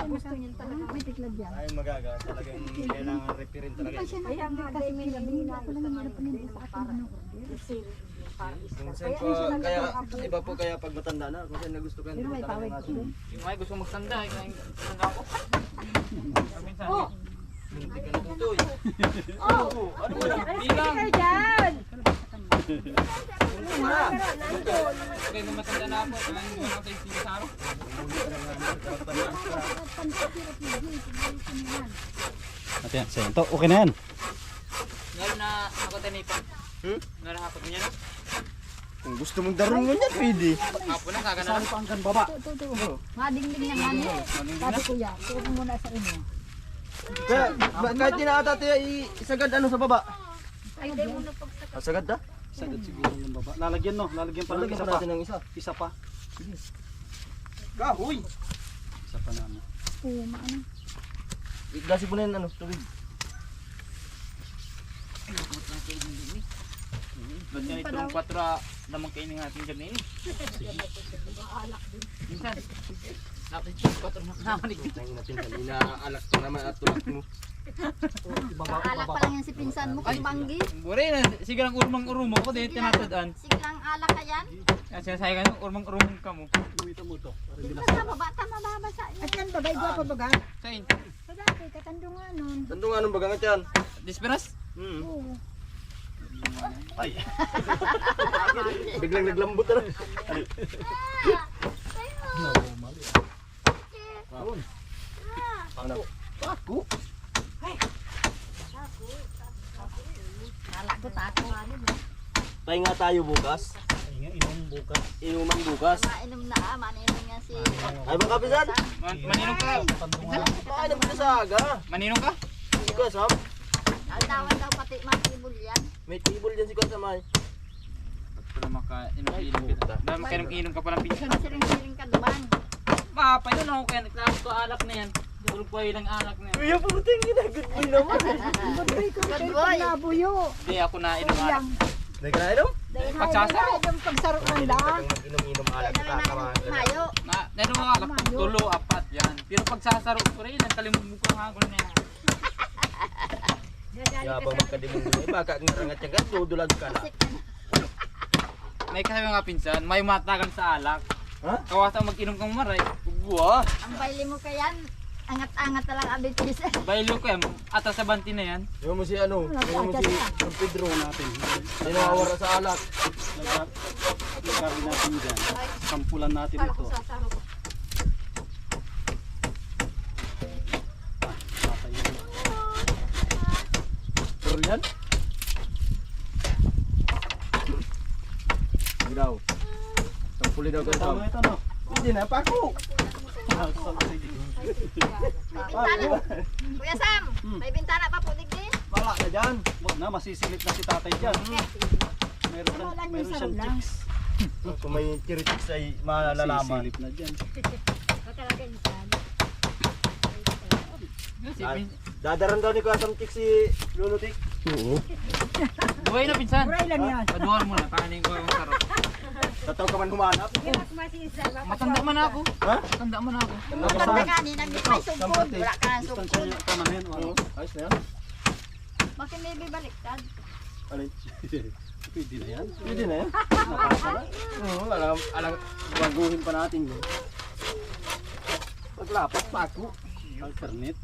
Speaker 2: Ay magaga, talagang kailangan referin talaga. Minsan po, kaya iba po kaya pag matanda na, kung saan nagusto kayo talaga natin.
Speaker 5: Yung ay gusto magtanda, yung tanda ako.
Speaker 2: Hindi ka natutoy.
Speaker 5: Ano mo lang? Bilang! Kaya kung matanda na ako, kaya hindi mo na tayo sinasaro.
Speaker 1: At yan, so, ito, okay na yan.
Speaker 5: Ngayon na ako tanipan. Ngayon na hapon niya na.
Speaker 2: Kung gusto mong darong mo niya, pwede.
Speaker 5: Hapon na, kaga na lang.
Speaker 1: Pa hanggang baba.
Speaker 6: Madingding na nga niya.
Speaker 5: Sabi ko,
Speaker 2: Kaya, kahit di na ata tayo isagad ano sa baba.
Speaker 6: Ay, di mo na pagsakot.
Speaker 2: Sagad na?
Speaker 1: Sagad siguro yung baba. Lalagyan no, lalagyan pa ng
Speaker 2: Palagyan
Speaker 1: isa
Speaker 2: pa
Speaker 1: pa.
Speaker 2: natin ng isa.
Speaker 1: Isa pa.
Speaker 2: Kahoy!
Speaker 1: Isa pa na ano.
Speaker 2: Igasi mo na yung ano, tubig.
Speaker 5: Ba't nga itong 4 naman kainin natin dyan eh. Minsan, dapat yung 4 naman ito.
Speaker 2: Tingnan natin, inaalak ko naman at tulak mo.
Speaker 6: Alak pa lang yan si pinsan mo, kung banggi.
Speaker 5: Bure na, sige lang urmang-urmo ko dito tinatadaan.
Speaker 6: Sige lang alak ka yan.
Speaker 5: Kasi sayang ka urmang-urmong ka mo.
Speaker 1: Gamitan mo to. Para hindi
Speaker 6: Dito
Speaker 1: na
Speaker 6: sa baba, mababasa niya.
Speaker 4: At yan, babay gwapo baga.
Speaker 5: Sayin,
Speaker 6: Sa dati, katandungan nun.
Speaker 2: Tando nga nung bagangat yan.
Speaker 5: disperas?
Speaker 1: Ay.
Speaker 2: Biglang naglambot na. Ano? Paku?
Speaker 6: Alak ko tako.
Speaker 2: Pahinga tayo bukas.
Speaker 1: Ay nga, inom bukas.
Speaker 2: Inuman bukas.
Speaker 6: Mainom na, maninom nga si...
Speaker 2: Ay mga kapisan,
Speaker 5: Maninong ka?
Speaker 2: baka naman na sa aga.
Speaker 5: Maninong ka?
Speaker 2: Si Kasam,
Speaker 6: Altawan daw pati matibol yan.
Speaker 2: may table dyan si Kasam ay.
Speaker 5: Pala makainom-inom kita. Dahil makainom-inom ka palang pinsan.
Speaker 6: Siring-siring ka duman.
Speaker 5: Mapay doon ako kaya nagtapos ko alak na yan. Tulog ko ilang alak na yan.
Speaker 2: Kuya, puting ina, good boy naman.
Speaker 6: Good boy.
Speaker 4: Nabuyo.
Speaker 5: Hindi ako na inom alak.
Speaker 2: Hindi ka na inom?
Speaker 5: Pagsasaro.
Speaker 4: Yung pagsaro ng lang.
Speaker 2: Inom-inom alak
Speaker 6: Kaya naman
Speaker 2: kakamahan.
Speaker 6: namin mayo.
Speaker 5: Nainom ako alak. Tulo, 4 yan. Pero pagsasaro ko rin, nagkalimutan ko na yan.
Speaker 2: Yabang magkadimong doon. Baka ngarangat yan ka, dudulag ka na.
Speaker 5: May kasama nga pinsan, may matagan sa alak.
Speaker 2: Ha?
Speaker 5: Kawasa mag-inom kang maray. Ugwa.
Speaker 6: Ang baili mo kayan, angat-angat na lang abitis.
Speaker 5: Bailo ko yan. Atas sa banti na yan.
Speaker 2: Yung mo si ano, yung mo si
Speaker 1: Ang Pedro natin.
Speaker 2: sinawawara sa alak.
Speaker 1: Lagari natin dyan. Sampulan natin ito. Patay yun.
Speaker 2: Puro yan? Hindi daw. Tampuli daw ka daw.
Speaker 1: Tama ito no?
Speaker 2: Hindi na, paku!
Speaker 6: Bintana. Kuya Sam, may bintana pa po digdi.
Speaker 2: Wala na dyan.
Speaker 1: Wag na, masisilip na si tatay dyan. Meron siyang chicks.
Speaker 2: Kung may tiritik ay malalaman.
Speaker 1: Masisilip na dyan.
Speaker 2: Dadaran daw ni Kasam Tik si Lulutik. Oo.
Speaker 5: Buhay na pinsan.
Speaker 4: Buray lang yan.
Speaker 5: Paduhan mo na, paano ko yung sarap.
Speaker 2: Tataw ka man humanap.
Speaker 5: Matanda man ako.
Speaker 2: Ha?
Speaker 5: Matanda man ako.
Speaker 6: Maganda ka ni nang may sugod. Wala ka ng
Speaker 1: Distansya
Speaker 6: sugod.
Speaker 1: niya tama na yan. o ano?
Speaker 2: Ayos na yan.
Speaker 6: Bakit may bibaliktad?
Speaker 2: Alin?
Speaker 1: Pwede na yan.
Speaker 2: Pwede na yan.
Speaker 1: Napasa na.
Speaker 2: Oo, alam, baguhin pa natin yun. Paglapat, paku.
Speaker 1: Alternate.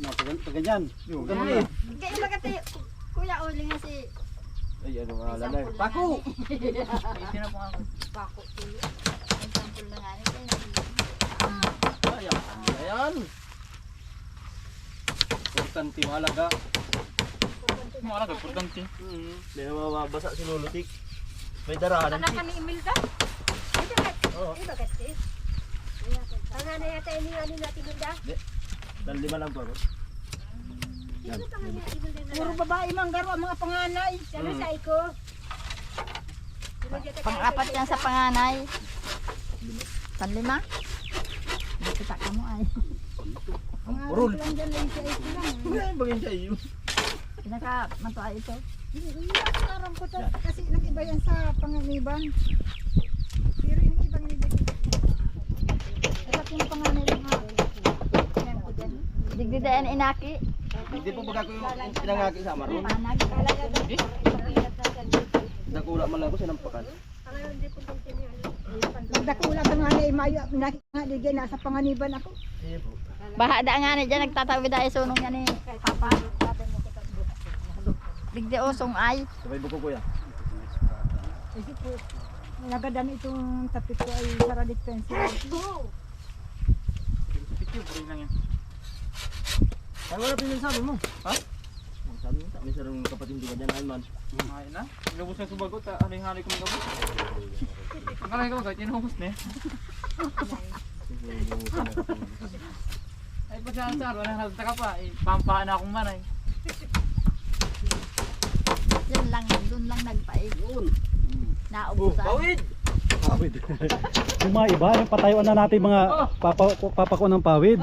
Speaker 1: No, pag ganyan.
Speaker 2: Yung ganun eh.
Speaker 6: Kaya bakit kuya uling nga si
Speaker 2: Ay, ano nga lang eh. Paku!
Speaker 5: Ito na po ako.
Speaker 6: Bako tulo. Ang sampul na nga nito.
Speaker 2: Ayan. Importante mahalaga.
Speaker 5: Mga ka, importante.
Speaker 2: Hindi na mababasa si Lulutik. May darahan ng
Speaker 4: Anak
Speaker 2: chik.
Speaker 4: ka ni Imelda? Ito ka. Ito ka, sis. Ang nanay natin ini ano natin Imelda?
Speaker 2: Dan 5 lang pa.
Speaker 4: Puro babae manggaro ang mga panganay. Sana sa iko.
Speaker 6: Pang-apat yan sa panganay. Panlima? Dito pa ka mo ay.
Speaker 4: Ang
Speaker 2: Purul.
Speaker 4: lang dyan lang sa iko lang.
Speaker 2: Ay, bagay siya yun.
Speaker 6: Pinaka-mantua ito.
Speaker 4: Aram ko to. Kasi nag-iba yan sa panganiban. Pero yung ibang nilagay. At yung panganay lang ha. Yan ko dyan.
Speaker 6: Digdidaan inaki.
Speaker 2: Hindi po baga ko yung pinangaki sa maroon.
Speaker 6: Panag.
Speaker 2: Dakula man lang ko sinampakan.
Speaker 4: Magdakula ka nga na imayo. Nakikita nasa panganiban ako.
Speaker 6: Bahada nga ni dyan, nagtatawid ay sunong niya ni Papa. Digdi osong ay.
Speaker 2: Sabay buko kuya.
Speaker 4: Kasi po, nagadan itong tapit ko ay saradit pencil.
Speaker 2: Ay wala pinagsabi mo. Ha? Ang sabi mo, may sarang kapatid di ba dyan ay man.
Speaker 8: Ay na, lubos na subagot, ano-hali kong gabot. Ang kalay ko magkait, inuhos na eh. Ay pa siya ang sar, walang halata ka pa, pampaan na akong manay.
Speaker 6: Yan lang, doon lang nagpaig. Naubusan.
Speaker 2: Bawid!
Speaker 1: Pawid. Yung mga iba, yung patayuan na natin mga papako ng pawid.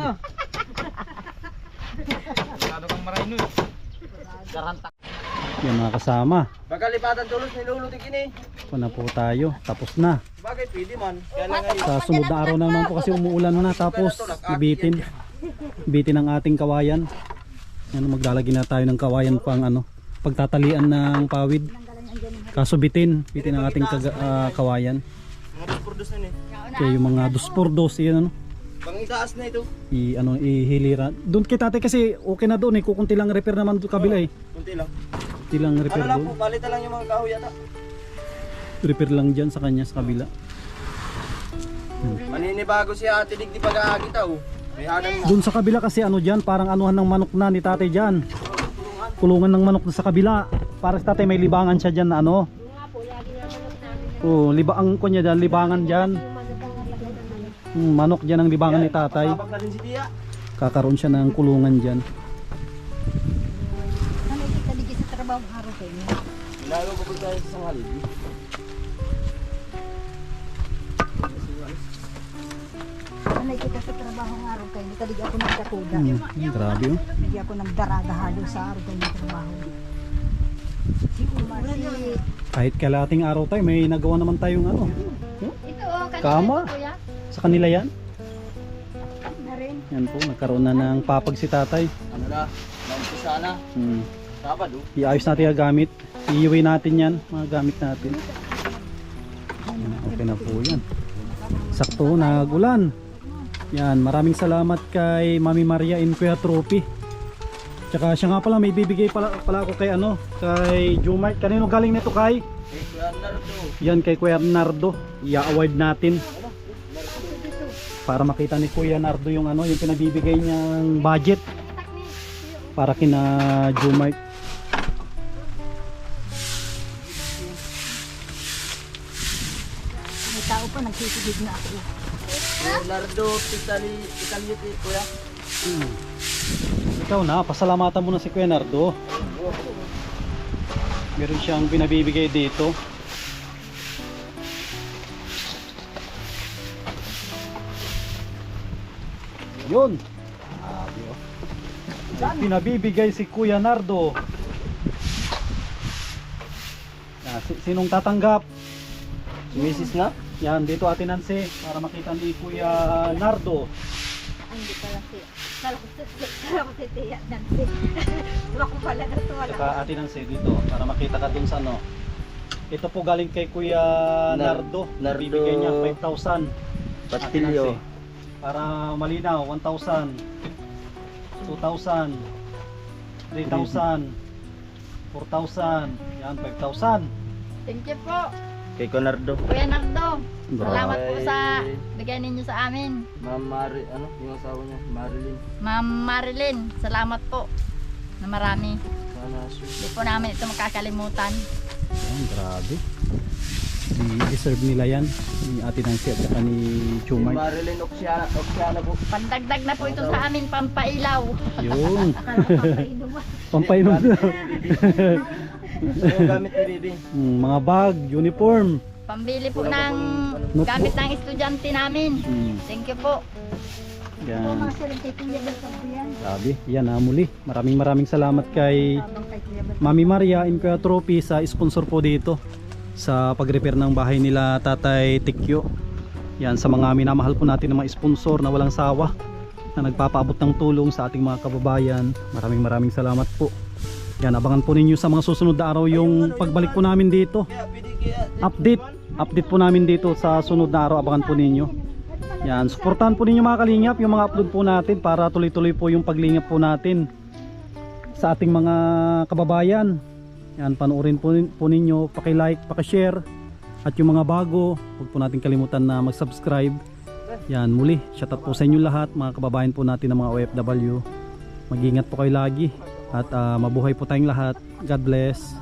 Speaker 8: Masyado kang maray nun. Garantak.
Speaker 1: Yan mga kasama.
Speaker 2: Bagalipatan tulos nilulutik ini.
Speaker 1: Ito na po tayo. Tapos na.
Speaker 2: Bagay pwede man. Kaya lang ay
Speaker 1: Sa sunod na araw naman po kasi umuulan na. Tapos ibitin. Ibitin ang ating kawayan. Yan, maglalagay na tayo ng kawayan pang ano, pagtatalian ng pawid. Kaso bitin. Bitin ang ating kawayan.
Speaker 2: mga duspurdos na ni.
Speaker 1: Kaya yung mga 2x2 yan ano.
Speaker 2: Pang itaas na ito.
Speaker 1: Ihilira. Doon kay tatay kasi okay na doon eh. Kukunti lang repair naman doon kabila eh.
Speaker 2: Kunti lang.
Speaker 1: Kunti lang repair
Speaker 2: Ano lang po,
Speaker 1: doon.
Speaker 2: palitan lang yung mga kahoy yata.
Speaker 1: Repair lang dyan sa kanya sa kabila.
Speaker 2: Maninibago si Ate Dig di pag-aagi tao. May hadang na.
Speaker 1: Doon sa kabila kasi ano dyan, parang anuhan ng manok na ni tatay dyan. Kulungan ng manok na sa kabila. Para sa tatay may libangan siya dyan na ano. Oo, ang kunya dyan, libangan dyan. Manok dyan ang libangan ni tatay.
Speaker 2: Pasabak na din si Tia.
Speaker 1: Kakaroon siya ng kulungan dyan.
Speaker 4: Ano kita digit sa trabaho araw kayo?
Speaker 2: Lalo ko tayo sa sangalid.
Speaker 4: Ano kita sa trabaho araw kayo? Hindi ka ako nagkakuda.
Speaker 1: Grabe oh.
Speaker 4: Hindi ako nagdarada halo sa araw kayo ng trabaho. Si Umar,
Speaker 1: Kahit kalating araw tayo, may nagawa naman tayong ano.
Speaker 6: Ito oh, kanina
Speaker 1: Kama.
Speaker 6: ito, kuya.
Speaker 1: Sa kanila yan.
Speaker 4: na rin.
Speaker 1: Yan po, nagkaroon na ng papag si tatay.
Speaker 2: Ano na? Naumpisa na. Sabado.
Speaker 1: Iayos natin yung gamit. Iiwi natin yan, mga gamit natin. Okay na po yan. Sakto, nagulan. Yan, maraming salamat kay Mami Maria in Kuya Trophy. Tsaka siya nga pala, may bibigay pala ako kay ano, kay Jumart. Kanino galing nito kay?
Speaker 2: Eh, kuya Nardo.
Speaker 1: Yan kay Kuya Nardo. I-award natin. Para makita ni Kuya Nardo yung ano, yung pinabibigay niyang budget para kina Jumart.
Speaker 4: May tao pa nagsisigid na ako.
Speaker 2: Leonardo Pitalyot eh, kuya.
Speaker 1: Ikaw na, pasalamatan mo na si Kuya Nardo. Meron siyang binabibigay dito. Yun. Grabe, oh. Pinabibigay si Kuya Nardo. Sinong tatanggap?
Speaker 2: Si Mrs. na?
Speaker 1: Yan, dito Ate Nancy para makita ni Kuya Nardo.
Speaker 4: Ay, hindi pala si... Kala ko si Tia Nancy. Wala ko pala na ito. Wala.
Speaker 1: Saka Ate Nancy dito para makita ka dun sa ano. Ito po galing kay Kuya Nardo.
Speaker 2: Nardo.
Speaker 1: Bibigay niya 5,000.
Speaker 2: Pastilyo.
Speaker 1: Para malinaw, 1,000, 2,000, 3,000, 4,000, yan 5,000.
Speaker 6: Thank you po,
Speaker 2: Kay Conardo.
Speaker 6: Kuya Nardo. Salamat po
Speaker 2: Bye.
Speaker 6: sa bigay ninyo sa amin.
Speaker 2: Ma'am ano? Yung asawa niya, Marilyn.
Speaker 6: Ma'am Marilyn, salamat po na marami.
Speaker 2: Sana sweet.
Speaker 6: Hindi po namin ito makakalimutan.
Speaker 1: Yan, grabe. I-deserve nila yan. Ni Ate Nancy at saka ni
Speaker 2: Si
Speaker 1: Chumay.
Speaker 2: Marilyn Oxiana po.
Speaker 6: Pandagdag na po ito sa amin pampailaw.
Speaker 1: Yun. Pampainom na.
Speaker 2: Yung gamit ni Bibi.
Speaker 1: Mga bag, uniform.
Speaker 6: Pambili po ng
Speaker 1: Notebook.
Speaker 6: gamit ng estudyante namin.
Speaker 1: Hmm.
Speaker 6: Thank you po.
Speaker 1: Yan.
Speaker 4: Pumasa rin kay Kuya Bel yan.
Speaker 1: Sabi, yan muli. Maraming salamat kay
Speaker 4: Habang kay Kuya Bel.
Speaker 1: Mami Maria and Kuya Trophy sa sponsor po dito sa pag-repair ng bahay nila Tatay Tikyo. Yan, sa mga minamahal po natin ng mga sponsor na walang sawa na nagpapaabot ng tulong sa ating mga kababayan. Maraming salamat po. Yan, abangan po ninyo sa mga susunod na araw yung pagbalik po namin dito. Update po namin dito sa sunod na araw. Abangan po ninyo. Yan, suportahan po ninyo mga kalingap yung mga upload po natin para tuloy-tuloy po yung paglingap po natin sa ating mga kababayan. Yan, panoorin po ninyo, paki-like, paki-share, at yung mga bago, huwag po natin kalimutan na mag-subscribe. Yan, muli, shout out po sa inyo lahat, mga kababayan po natin ng mga OFW. Mag-ingat po kayo lagi at mabuhay po tayong lahat. God bless.